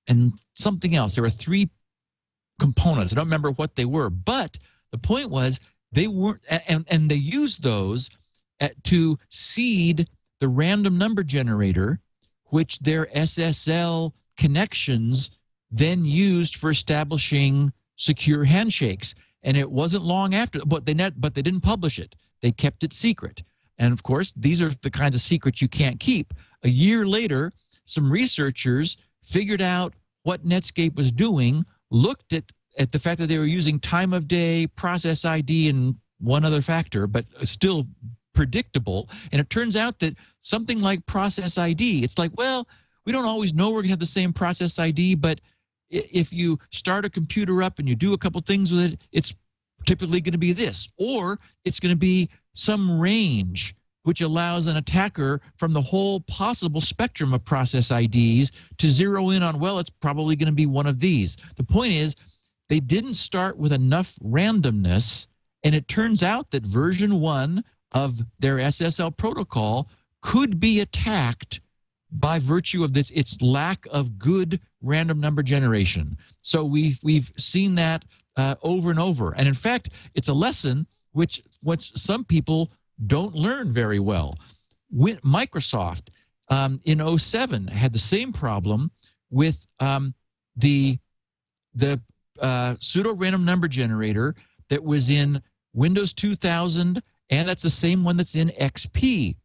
and something else. There were three components. I don't remember what they were, but the point was they weren't, and they used those to seed the random number generator, which their SSL connections then used for establishing secure handshakes. And it wasn't long after, but they didn't publish it. They kept it secret. And of course, these are the kinds of secrets you can't keep. A year later, some researchers figured out what Netscape was doing, looked at the fact that they were using time of day, process ID, and one other factor, but still predictable. And it turns out that something like process ID, it's like, well, we don't always know we're going to have the same process ID, but if you start a computer up and you do a couple things with it, it's typically going to be this, or it's going to be some range which allows an attacker from the whole possible spectrum of process IDs to zero in on, well, it's probably going to be one of these. The point is, they didn't start with enough randomness, and it turns out that version 1 of their SSL protocol could be attacked by virtue of its lack of good random number generation. So we've seen that over and over. And in fact, it's a lesson which some people don't learn very well. Microsoft in 2007 had the same problem with the pseudo random number generator that was in Windows 2000, and that's the same one that's in XP.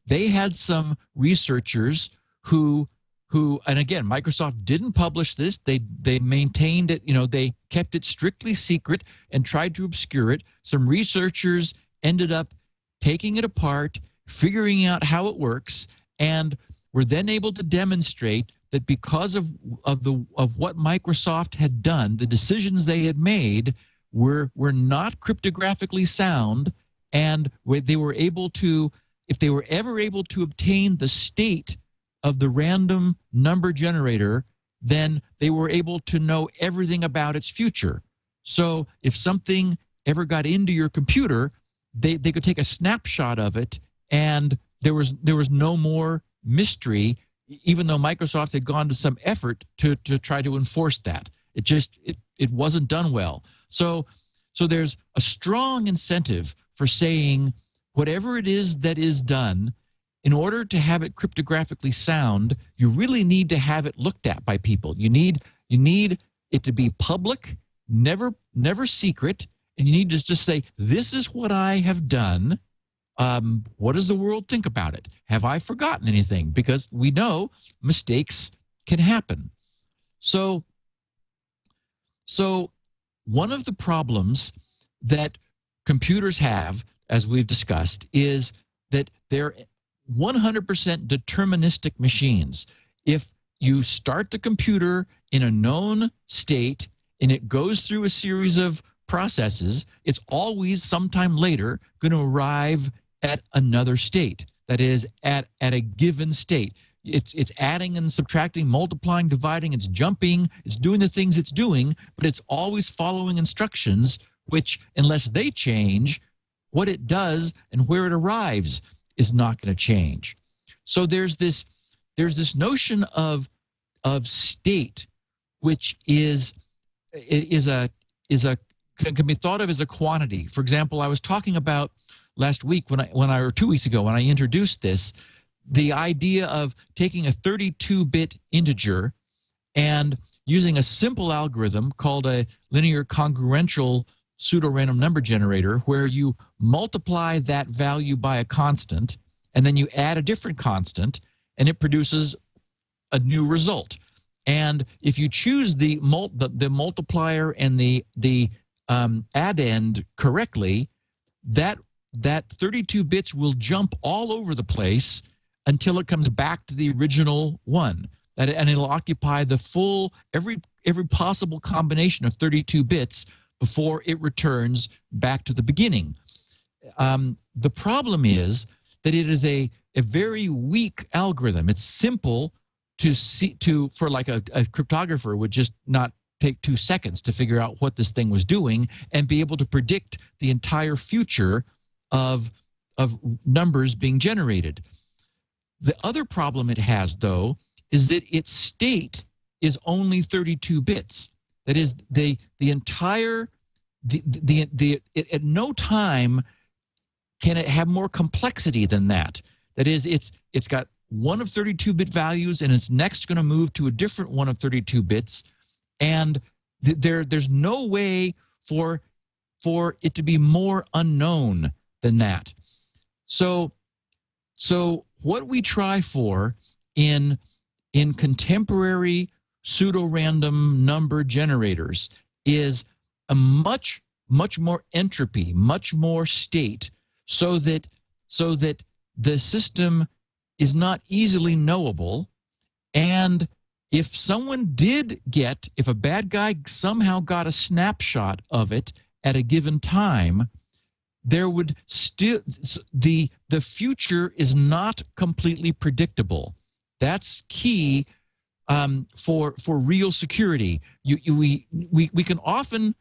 They had some researchers who, and again, Microsoft didn't publish this. They maintained it. They kept it strictly secret and tried to obscure it. Some researchers ended up taking it apart, figuring out how it works, and were then able to demonstrate that because of what Microsoft had done, the decisions they had made were not cryptographically sound, and where they were able to, if they were ever able to obtain the state of the random number generator, then they were able to know everything about its future. So if something ever got into your computer, they could take a snapshot of it, and there was no more mystery, even though Microsoft had gone to some effort to try to enforce that. It wasn't done well. So there's a strong incentive for saying whatever it is that is done, in order to have it cryptographically sound, you really need to have it looked at by people. You need it to be public, never secret, and you need to just say, this is what I have done. What does the world think about it? Have I forgotten anything? Because we know mistakes can happen. So one of the problems that computers have, as we've discussed, is that they're 100% deterministic machines. If you start the computer in a known state and it goes through a series of processes, it's always sometime later going to arrive at another state. That is, at a given state. It's adding and subtracting, multiplying, dividing, it's jumping, it's doing the things it's doing, but it's always following instructions, which, unless they change, what it does and where it arrives is not going to change. So there's this notion of state, which can be thought of as a quantity. For example, I was talking about last week or 2 weeks ago when I introduced this, the idea of taking a 32-bit integer and using a simple algorithm called a linear congruential pseudo-random number generator, where you multiply that value by a constant and then you add a different constant and it produces a new result. And if you choose the multiplier and the addend correctly, that 32 bits will jump all over the place until it comes back to the original one. And it'll occupy the full, every possible combination of 32 bits before it returns back to the beginning. The problem is that it is a very weak algorithm. It's simple for like a cryptographer would just not take 2 seconds to figure out what this thing was doing and be able to predict the entire future of numbers being generated. The other problem it has, though, is that its state is only 32 bits. That is, at no time can it have more complexity than that. That is, it's got one of 32-bit values, and it's next going to move to a different one of 32 bits, and there's no way for it to be more unknown than that. So what we try for in contemporary pseudo-random number generators is a much more entropy, much more state, so that the system is not easily knowable. And if a bad guy somehow got a snapshot of it at a given time, there would still, the future is not completely predictable. That's key for real security. We can often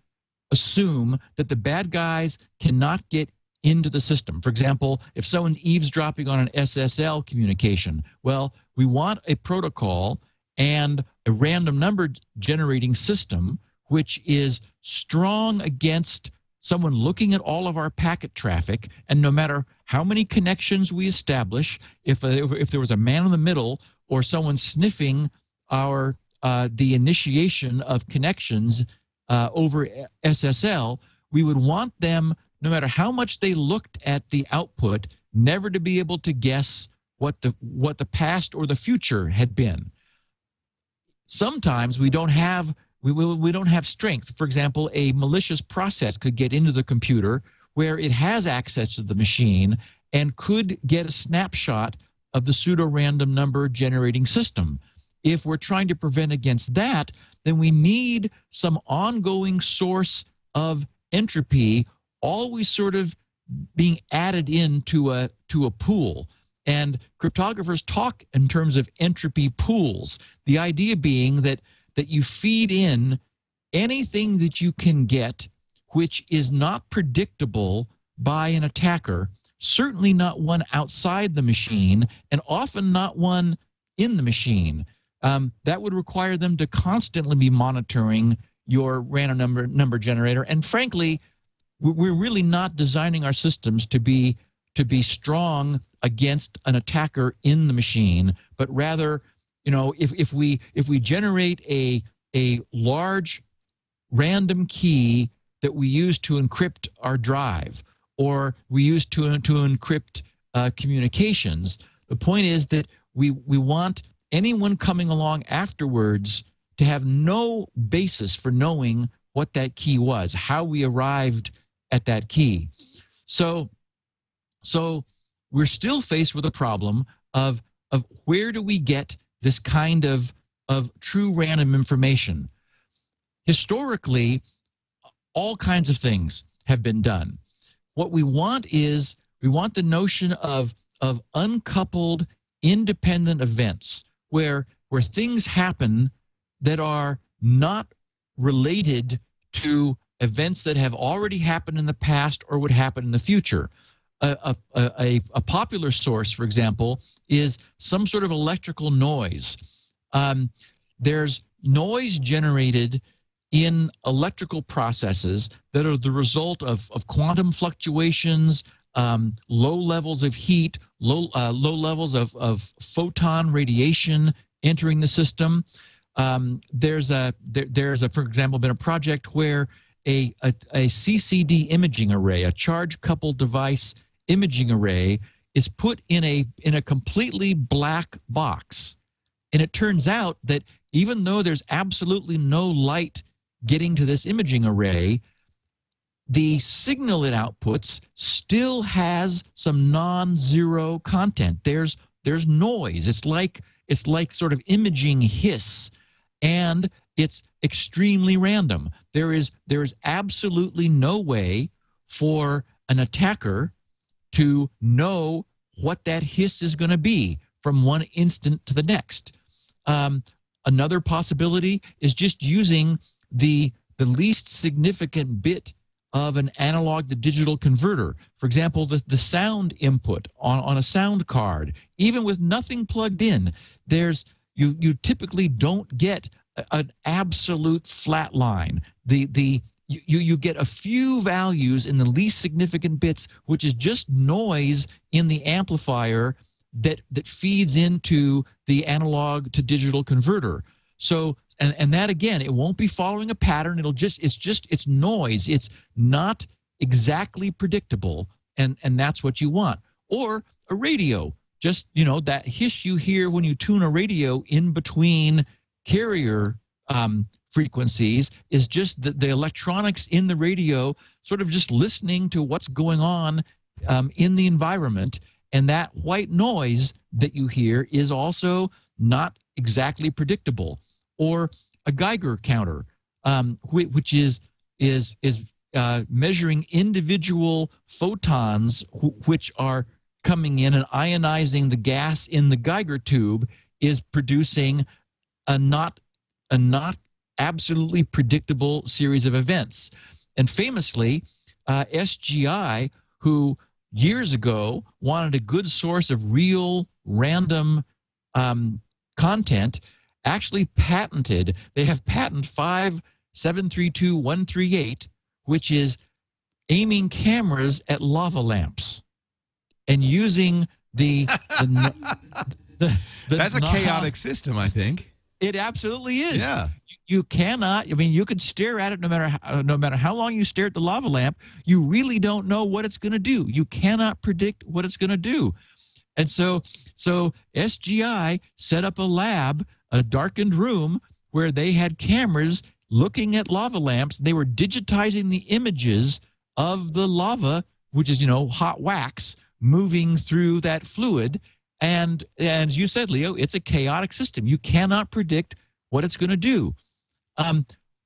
assume that the bad guys cannot get into the system. For example, if someone's eavesdropping on an SSL communication, well, we want a protocol and a random number generating system which is strong against someone looking at all of our packet traffic, and no matter how many connections we establish, if there was a man in the middle or someone sniffing our the initiation of connections over SSL, we would want them, no matter how much they looked at the output, never to be able to guess what the past or the future had been. Sometimes we don't have strength. For example, a malicious process could get into the computer where it has access to the machine and could get a snapshot of the pseudo-random number generating system. If we're trying to prevent against that, then we need some ongoing source of entropy always sort of being added into a pool. And cryptographers talk in terms of entropy pools, the idea being that you feed in anything that you can get which is not predictable by an attacker, certainly not one outside the machine, and often not one in the machine. That would require them to constantly be monitoring your random number generator. And frankly, we're really not designing our systems to be strong against an attacker in the machine, but rather, you know, if we generate a large random key that we use to encrypt our drive, or we use to encrypt communications, the point is that we want anyone coming along afterwards to have no basis for knowing what that key was, how we arrived at that key. So we're still faced with a problem of where do we get this kind of true random information. Historically, all kinds of things have been done. What we want is, we want the notion of uncoupled, independent events where things happen that are not related to events that have already happened in the past or would happen in the future. A popular source, for example, is some sort of electrical noise. There's noise generated in electrical processes that are the result of quantum fluctuations, low levels of heat, low levels of photon radiation entering the system. There's for example, been a project where a CCD imaging array, a charge coupled device imaging array, is put in a completely black box. And it turns out that even though there's absolutely no light getting to this imaging array, the signal it outputs still has some non-zero content. There's noise. It's like sort of imaging hiss, and it's extremely random. There is absolutely no way for an attacker to know what that hiss is going to be from one instant to the next. Another possibility is just using the least significant bit of an analog to digital converter. For example, the sound input on a sound card, even with nothing plugged in, you typically don't get an absolute flat line. You get a few values in the least significant bits, which is just noise in the amplifier that feeds into the analog to digital converter. So, and that again, it won't be following a pattern. It's noise. It's not exactly predictable, and that's what you want. Or a radio, just, you know, that hiss you hear when you tune a radio in between carrier frequencies is just the electronics in the radio sort of just listening to what's going on in the environment. And that white noise that you hear is also not exactly predictable. Or a Geiger counter, which is measuring individual photons which are coming in and ionizing the gas in the Geiger tube, is producing a not absolutely predictable series of events. And famously, SGI who years ago wanted a good source of real random content actually patented. They have patent 5732138, which is aiming cameras at lava lamps and using the That's a chaotic system, I think. It absolutely is. Yeah. You cannot. I mean, you could stare at it no matter how long you stare at the lava lamp. You really don't know what it's going to do. You cannot predict what it's going to do. And so SGI set up a lab, a darkened room, where they had cameras looking at lava lamps. They were digitizing the images of the lava, which is, hot wax, moving through that fluid. And as you said, Leo, it's a chaotic system. You cannot predict what it's going to do.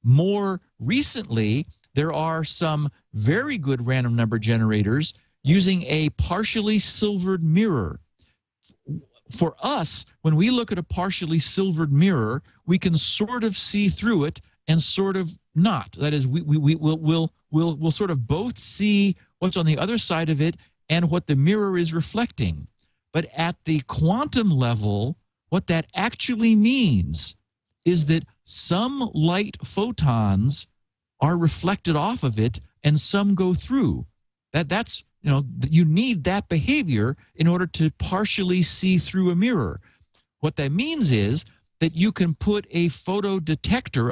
More recently, there are some very good random number generators using a partially silvered mirror. For us, when we look at a partially silvered mirror, we can sort of see through it and sort of not. That is, we'll sort of both see what's on the other side of it and what the mirror is reflecting. But at the quantum level, what that actually means is that some light photons are reflected off of it and some go through. That's you need that behavior in order to partially see through a mirror. What that means is that you can put a photon detector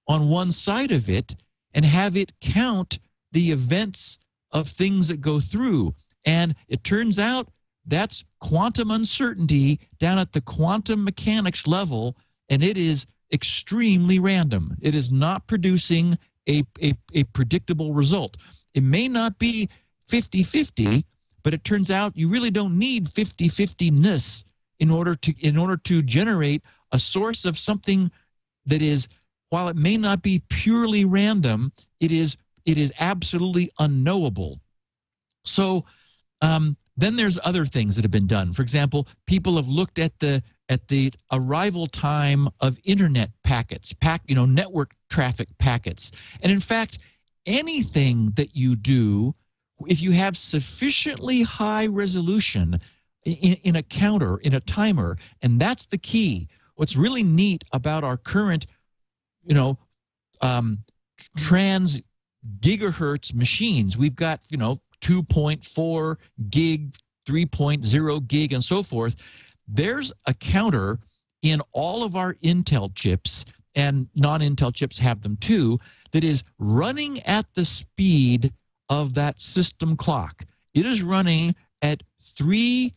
on one side of it and have it count the events of things that go through. And it turns out that's quantum uncertainty down at the quantum mechanics level, and it is extremely random. It is not producing a predictable result. It may not be 50-50, but it turns out you really don't need 50-50-ness in order to generate a source of something that is, while it may not be purely random, it is absolutely unknowable. So then there's other things that have been done. For example, people have looked at the arrival time of internet packets, network traffic packets. And in fact, anything that you do, if you have sufficiently high resolution in a counter, in a timer, and that's the key. What's really neat about our current, trans gigahertz machines, we've got, 2.4 gig, 3.0 gig, and so forth. There's a counter in all of our Intel chips, and non-Intel chips have them too, that is running at the speed of that system clock. It is running at 3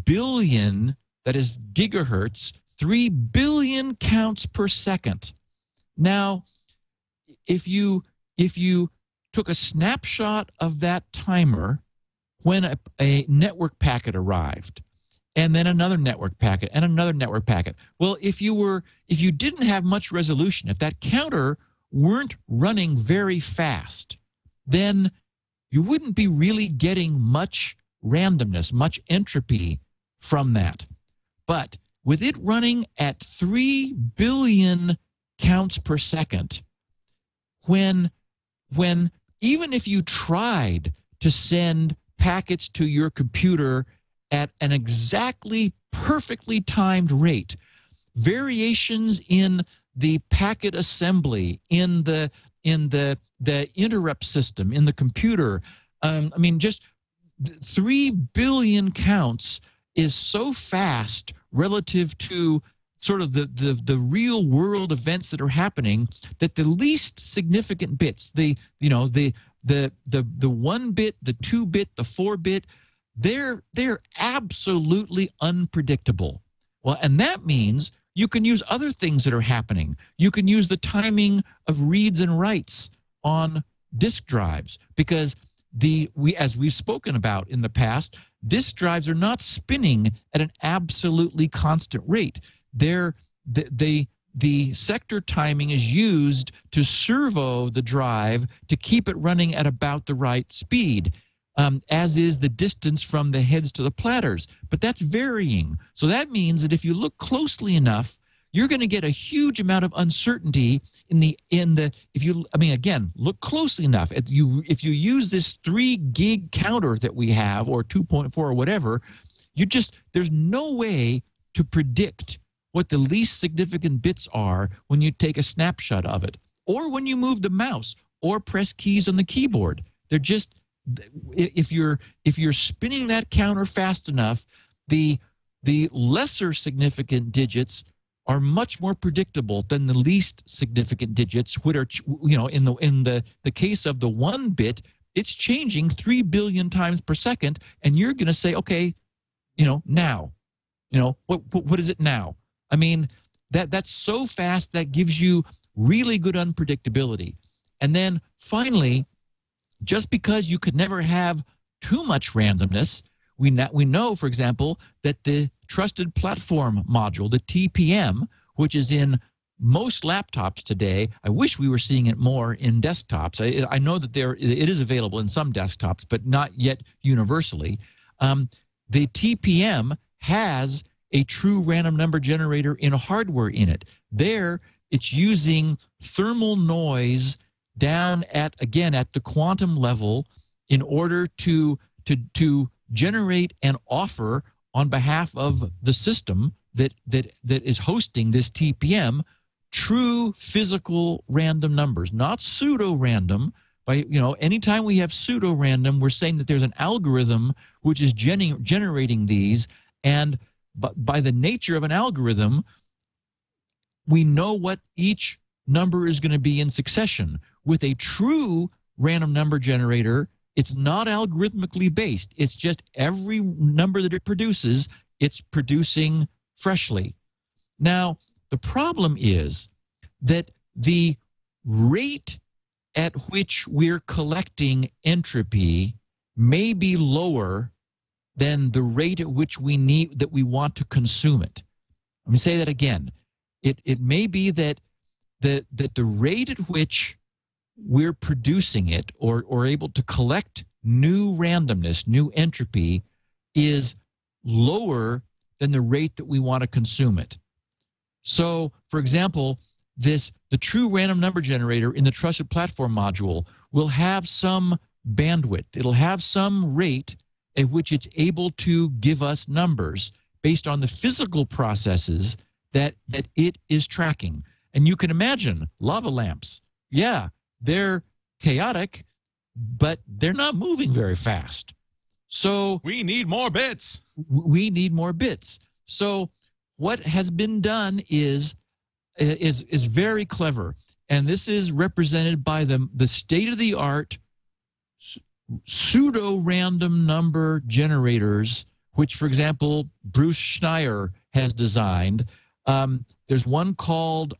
billion, that is gigahertz, 3 billion counts per second. Now, if you took a snapshot of that timer when a network packet arrived, and then another network packet, and another network packet. Well, if you didn't have much resolution, if that counter weren't running very fast, then you wouldn't be really getting much randomness, much entropy from that. But with it running at 3 billion counts per second, when even if you tried to send packets to your computer at an exactly perfectly timed rate, variations in the packet assembly, in the interrupt system, in the computer, just 3 billion counts is so fast relative to sort of the real world events that are happening, that the least significant bits, the 1 bit, the 2 bit, the 4 bit, they're absolutely unpredictable. Well, and that means you can use other things that are happening. You can use the timing of reads and writes on disk drives, because as we've spoken about in the past, disk drives are not spinning at an absolutely constant rate. The sector timing is used to servo the drive to keep it running at about the right speed, as is the distance from the heads to the platters. But that's varying. So that means that if you look closely enough, you're going to get a huge amount of uncertainty in the if you, I mean, again, look closely enough. If you use this 3 gig counter that we have, or 2.4 or whatever, there's no way to predict what the least significant bits are when you take a snapshot of it, or when you move the mouse or press keys on the keyboard. They're just, if you're spinning that counter fast enough, the lesser significant digits are much more predictable than the least significant digits, which are, in the case of the 1 bit, it's changing 3 billion times per second, and you're going to say, okay, now, what is it now? I mean, that's so fast, that gives you really good unpredictability. And then finally, just because you could never have too much randomness, we know, for example, that the Trusted Platform Module, the TPM, which is in most laptops today, I wish we were seeing it more in desktops. I know that it is available in some desktops, but not yet universally. The TPM has a true random number generator in hardware in it. There, it's using thermal noise down at the quantum level in order to generate an offer on behalf of the system that is hosting this TPM, true physical random numbers, not pseudo-random. Anytime we have pseudo-random, we're saying that there's an algorithm which is generating these, and by the nature of an algorithm, we know what each number is going to be in succession. With a true random number generator, it's not algorithmically based. It's just every number that it produces, it's producing freshly. Now, the problem is that the rate at which we're collecting entropy may be lower than the rate at which we want to consume it. Let me say that again. It may be that the rate at which we're producing it, or able to collect new randomness, new entropy, is lower than the rate that we want to consume it. So, for example, the true random number generator in the Trusted Platform Module will have some bandwidth. It'll have some rate at which it's able to give us numbers based on the physical processes that it is tracking. And you can imagine lava lamps. Yeah, they're chaotic, but they're not moving very fast. So we need more bits. We need more bits. So what has been done is very clever, and this is represented by the state-of-the-art pseudo-random number generators, which, for example, Bruce Schneier has designed. There's one called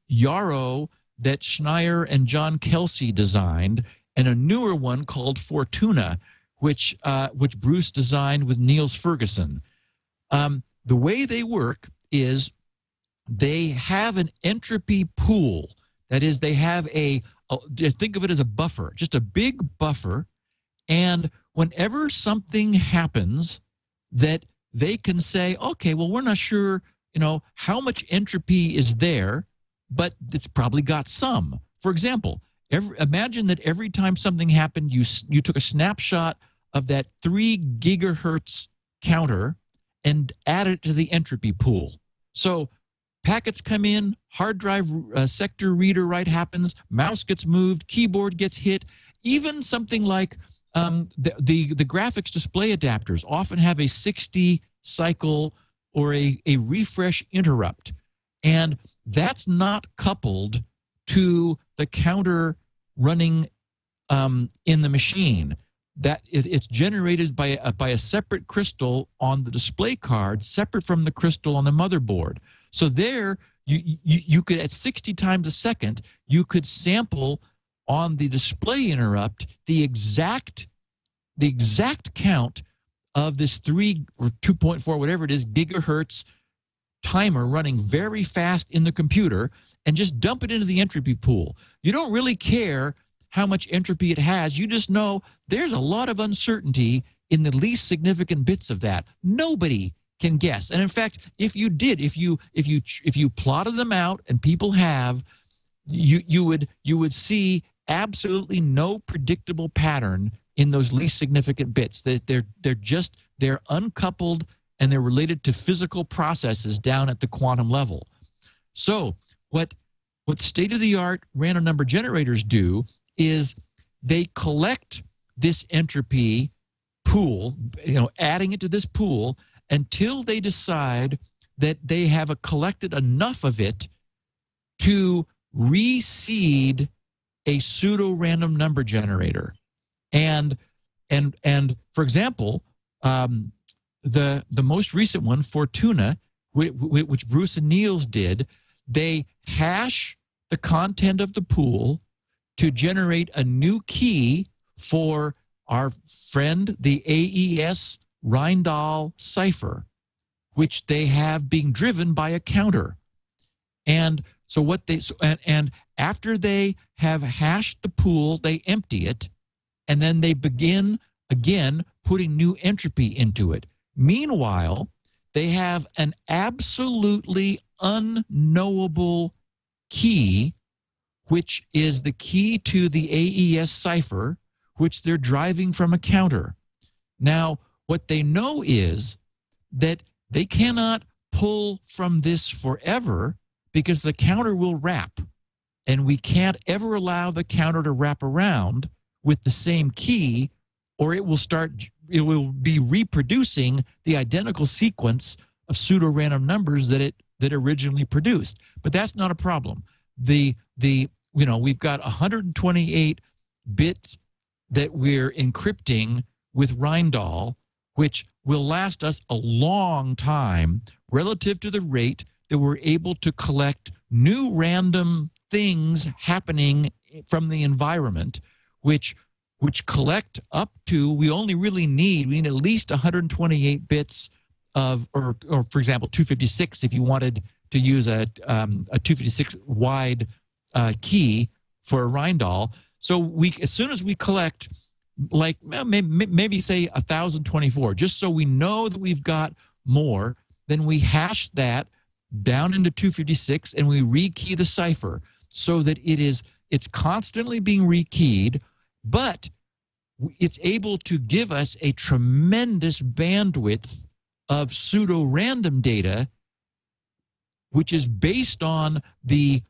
Yarrow that Schneier and John Kelsey designed, and a newer one called Fortuna, which Bruce designed with Niels Ferguson. The way they work is they have an entropy pool. That is, they have think of it as a buffer, just a big buffer, and whenever something happens that they can say, okay, well, we're not sure, how much entropy is there, but it's probably got some. For example, imagine that every time something happened, you took a snapshot of that 3 gigahertz counter and added it to the entropy pool. So packets come in, hard drive sector reader write happens, mouse gets moved, keyboard gets hit. Even something like the graphics display adapters often have a 60 cycle or a refresh interrupt. And that's not coupled to the counter running in the machine. That it's generated by a separate crystal on the display card, separate from the crystal on the motherboard. So there, you could, at 60 times a second, you could sample on the display interrupt the exact count of this 3 or 2.4, whatever it is, gigahertz timer running very fast in the computer, and just dump it into the entropy pool. You don't really care how much entropy it has. You just know there's a lot of uncertainty in the least significant bits of that. Nobody can guess. And in fact, if you did, if you plotted them out, and people have, you would see absolutely no predictable pattern in those least significant bits. They're uncoupled, and they're related to physical processes down at the quantum level. So what state-of-the-art random number generators do is they collect this entropy pool, adding it to this pool until they decide that they have collected enough of it to reseed a pseudo-random number generator. And for example, the most recent one, Fortuna, which Bruce and Niels did, they hash the content of the pool to generate a new key for our friend, the AES Reindahl cipher, which they have being driven by a counter. And so and after they have hashed the pool, they empty it, and then they begin again putting new entropy into it. Meanwhile, they have an absolutely unknowable key, which is the key to the AES cipher, which they're driving from a counter. Now, what they know is that they cannot pull from this forever because the counter will wrap, and we can't ever allow the counter to wrap around with the same key, or it will be reproducing the identical sequence of pseudo-random numbers that it originally produced. But that's not a problem. We've got 128 bits that we're encrypting with Reindahl, which will last us a long time relative to the rate that we're able to collect new random things happening from the environment, which collect up to, we need at least 128 bits of, or for example, 256 if you wanted to use a 256 wide key for a Reindahl. So as soon as we collect, like maybe say 1024, just so we know that we've got more, then we hash that down into 256 and we rekey the cipher so that it's constantly being rekeyed, but it's able to give us a tremendous bandwidth of pseudo-random data, which is based on the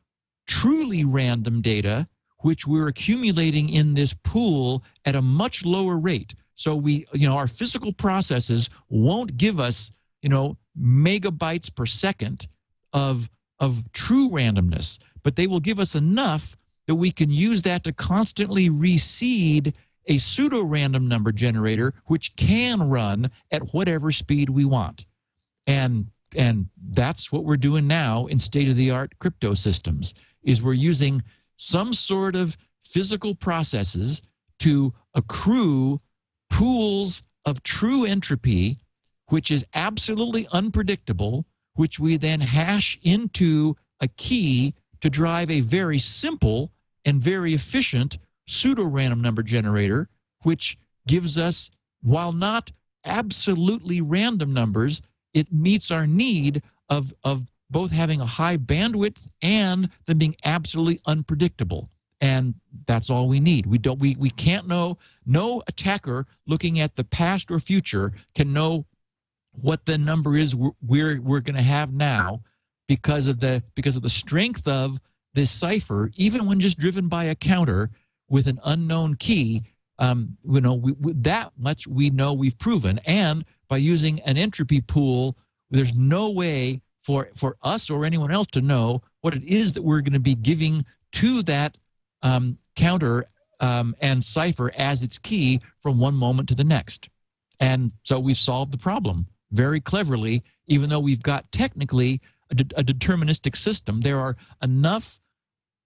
truly random data, which we're accumulating in this pool at a much lower rate. So our physical processes won't give us, megabytes per second of true randomness, but they will give us enough that we can use that to constantly reseed a pseudo-random number generator, which can run at whatever speed we want. And that's what we're doing now in state-of-the-art crypto systems, is we're using some sort of physical processes to accrue pools of true entropy, which is absolutely unpredictable, which we then hash into a key to drive a very simple and very efficient pseudo-random number generator, which gives us, while not absolutely random numbers, it meets our need of both having a high bandwidth and them being absolutely unpredictable. And that's all we need. We can't know. No attacker looking at the past or future can know what the number is we're going to have now because of the strength of this cipher, even when just driven by a counter with an unknown key. That much we know we've proven. And by using an entropy pool, there's no way for us or anyone else to know what it is that we're going to be giving to that counter and cipher as its key from one moment to the next. And so we've solved the problem very cleverly, even though we've got technically a deterministic system. There are enough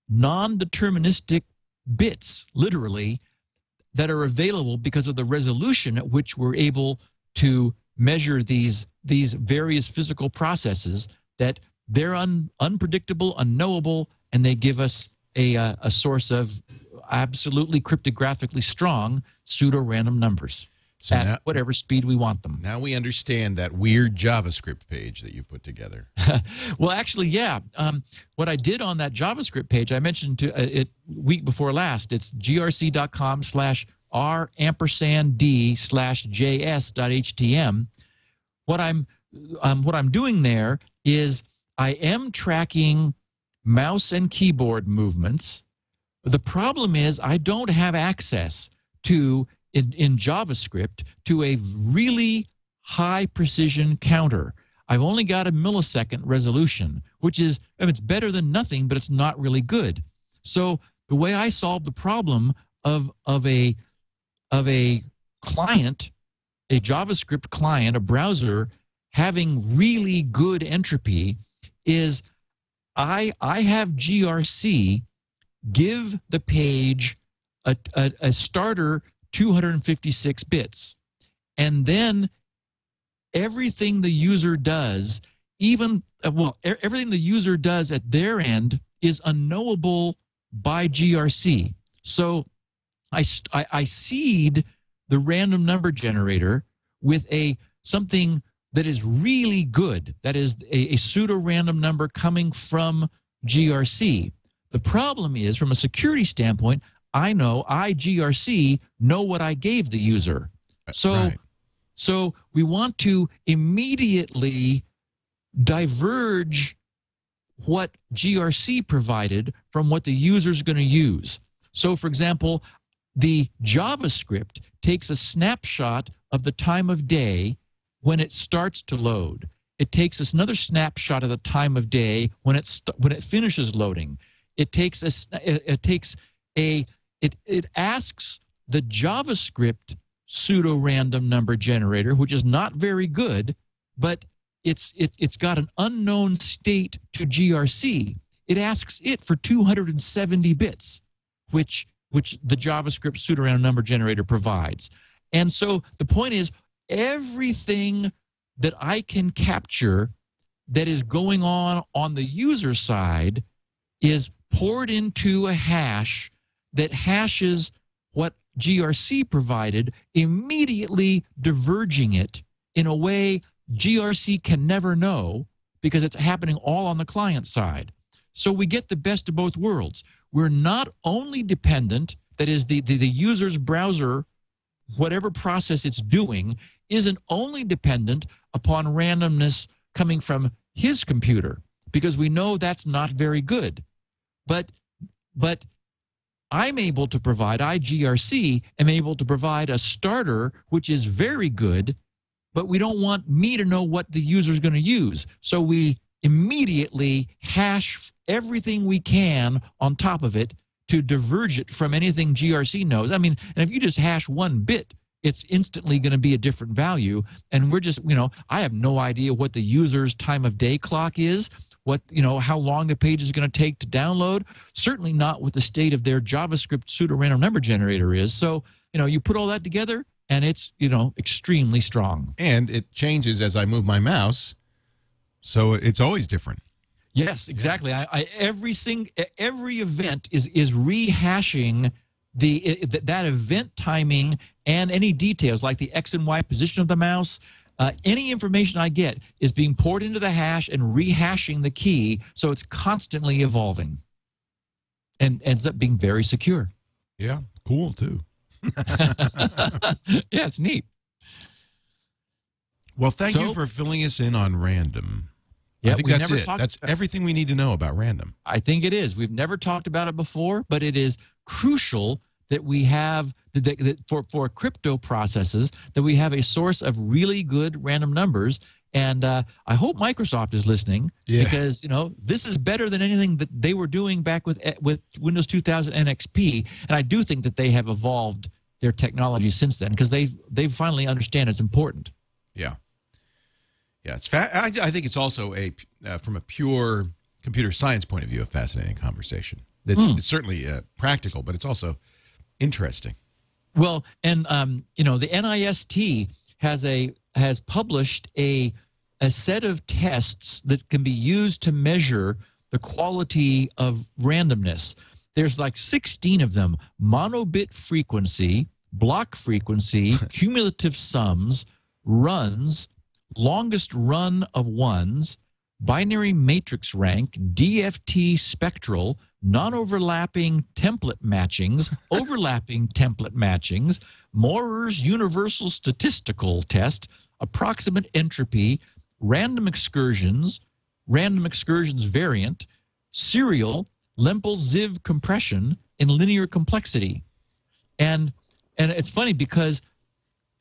non-deterministic bits, literally, that are available because of the resolution at which we're able to measure these various physical processes, that they're unpredictable, unknowable, and they give us a source of absolutely cryptographically strong pseudo-random numbers. So at whatever speed we want them. Now we understand that weird JavaScript page that you put together. Well, actually, yeah. What I did on that JavaScript page, I mentioned it week before last. It's grc.com/r_d/js.htm. What I'm doing there is I am tracking mouse and keyboard movements. The problem is I don't have access to in JavaScript to a really high precision counter. I've only got a millisecond resolution, which is, I mean, it's better than nothing, but it's not really good. So the way I solve the problem of a client, a JavaScript client, a browser having really good entropy is I have GRC give the page a starter 256 bits. And then everything the user does, everything the user does at their end is unknowable by GRC. So I seed the random number generator with something that is really good. That is a pseudo-random number coming from GRC. The problem is, from a security standpoint, GRC know what I gave the user. So we want to immediately diverge what GRC provided from what the user is going to use. So, for example, the JavaScript takes a snapshot of the time of day when it starts to load. It takes us another snapshot of the time of day when it finishes loading. It asks the JavaScript pseudo-random number generator, which is not very good, but it's got an unknown state to GRC. It asks it for 270 bits, which the JavaScript pseudo-random number generator provides. And so the point is, everything that I can capture that is going on the user side is poured into a hash that hashes what GRC provided, immediately diverging it in a way GRC can never know because it's happening all on the client side. So we get the best of both worlds. We're not only dependent, that is the user's browser, whatever process it's doing, isn't only dependent upon randomness coming from his computer, because we know that's not very good. But I'm able to provide, GRC am able to provide a starter which is very good, but we don't want me to know what the user is going to use. So we immediately hash everything we can on top of it to diverge it from anything GRC knows. I mean, and if you just hash one bit, it's instantly going to be a different value. And we're just, I have no idea what the user's time of day clock is, how long the page is going to take to download, certainly not what the state of their JavaScript pseudo-random number generator is. So, you put all that together and it's, extremely strong. And it changes as I move my mouse, so it's always different. Yes, exactly. Yeah. Every event is rehashing that event timing and any details like the X and Y position of the mouse. Any information I get is being poured into the hash and rehashing the key, so it's constantly evolving and ends up being very secure. Yeah, cool too. Yeah, it's neat. Well, thank you for filling us in on random. Yeah, I think that's it. That's everything we need to know about random. I think it is. We've never talked about it before, but it is crucial that we have for crypto processes, that we have a source of really good random numbers. And I hope Microsoft is listening, because this is better than anything that they were doing back with Windows 2000 NXP. And I do think that they have evolved their technology since then, because they finally understand it's important. Yeah. Yeah, it's I think it's also from a pure computer science point of view, a fascinating conversation. It's certainly practical, but it's also interesting. Well, and the NIST has published a set of tests that can be used to measure the quality of randomness. There's like 16 of them: monobit frequency, block frequency, cumulative sums, runs, longest run of ones, binary matrix rank, DFT spectral, non-overlapping template matchings, overlapping template matchings, Mohrer's universal statistical test, approximate entropy, random excursions variant, serial, Lempel-Ziv compression, and linear complexity. And it's funny because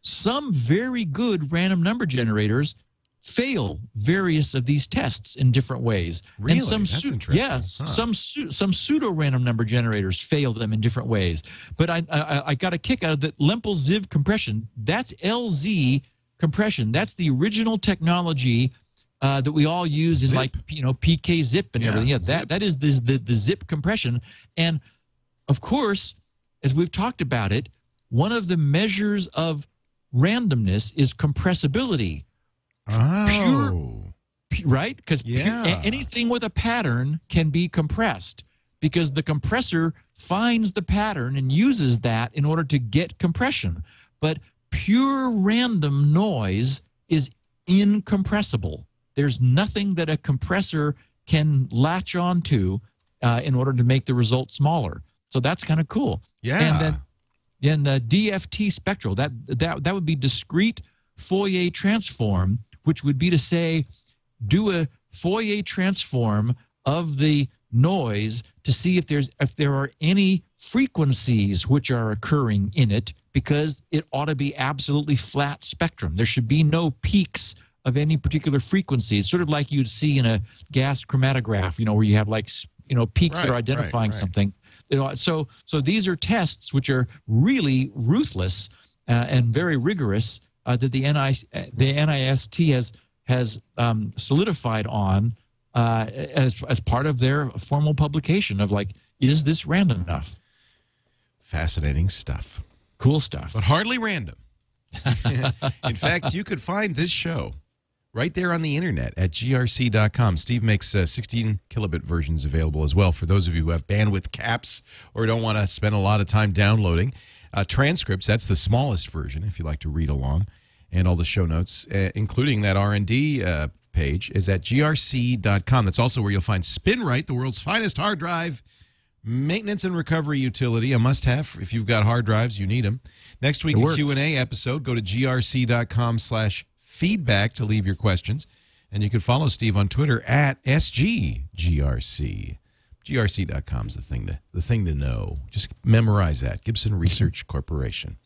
some very good random number generators fail various of these tests in different ways. Really? And some That's interesting. Yes, Huh. some pseudo random number generators fail them in different ways. But I got a kick out of the Lempel-Ziv compression. That's LZ compression. That's the original technology that we all use in Zip. PK zip and everything. Yeah, zip. that is the zip compression. And of course, as we've talked about it, one of the measures of randomness is compressibility. Oh. Right? Because Yeah. anything with a pattern can be compressed because the compressor finds the pattern and uses that in order to get compression. But pure random noise is incompressible. There's nothing that a compressor can latch onto in order to make the result smaller. So that's kind of cool. Yeah. And then DFT spectral, that would be discrete Fourier transform, which would be to say, do a Fourier transform of the noise to see if there are any frequencies which are occurring in it, because it ought to be absolutely flat spectrum. There should be no peaks of any particular frequency. It's sort of like you'd see in a gas chromatograph, where you have peaks that are identifying something. So these are tests which are really ruthless and very rigorous that the NIST has solidified on as part of their formal publication of is this random enough? Fascinating stuff. Cool stuff. But hardly random. In fact, you could find this show right there on the internet at grc.com. Steve makes 16 kilobit versions available as well for those of you who have bandwidth caps or don't want to spend a lot of time downloading. Transcripts, that's the smallest version if you like to read along. And all the show notes, including that R&D page, is at grc.com. That's also where you'll find Spinrite, the world's finest hard drive maintenance and recovery utility, a must-have. If you've got hard drives, you need them. Next week, a Q&A episode. Go to grc.com/feedback to leave your questions. And you can follow Steve on Twitter at SGGRC. grc.com is the thing to know. Just memorize that. Gibson Research Corporation.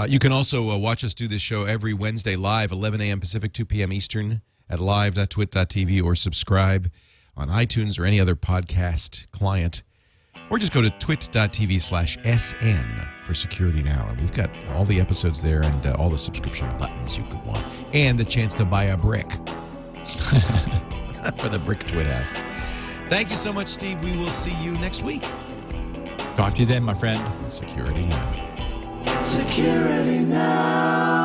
You can also watch us do this show every Wednesday live, 11 a.m. Pacific, 2 p.m. Eastern at live.twit.tv, or subscribe on iTunes or any other podcast client, or just go to twit.tv/SN for Security Now. And we've got all the episodes there and all the subscription buttons you could want, and the chance to buy a brick for the Brick Twit House. Thank you so much, Steve. We will see you next week. Talk to you then, my friend. Security Now. Security Now.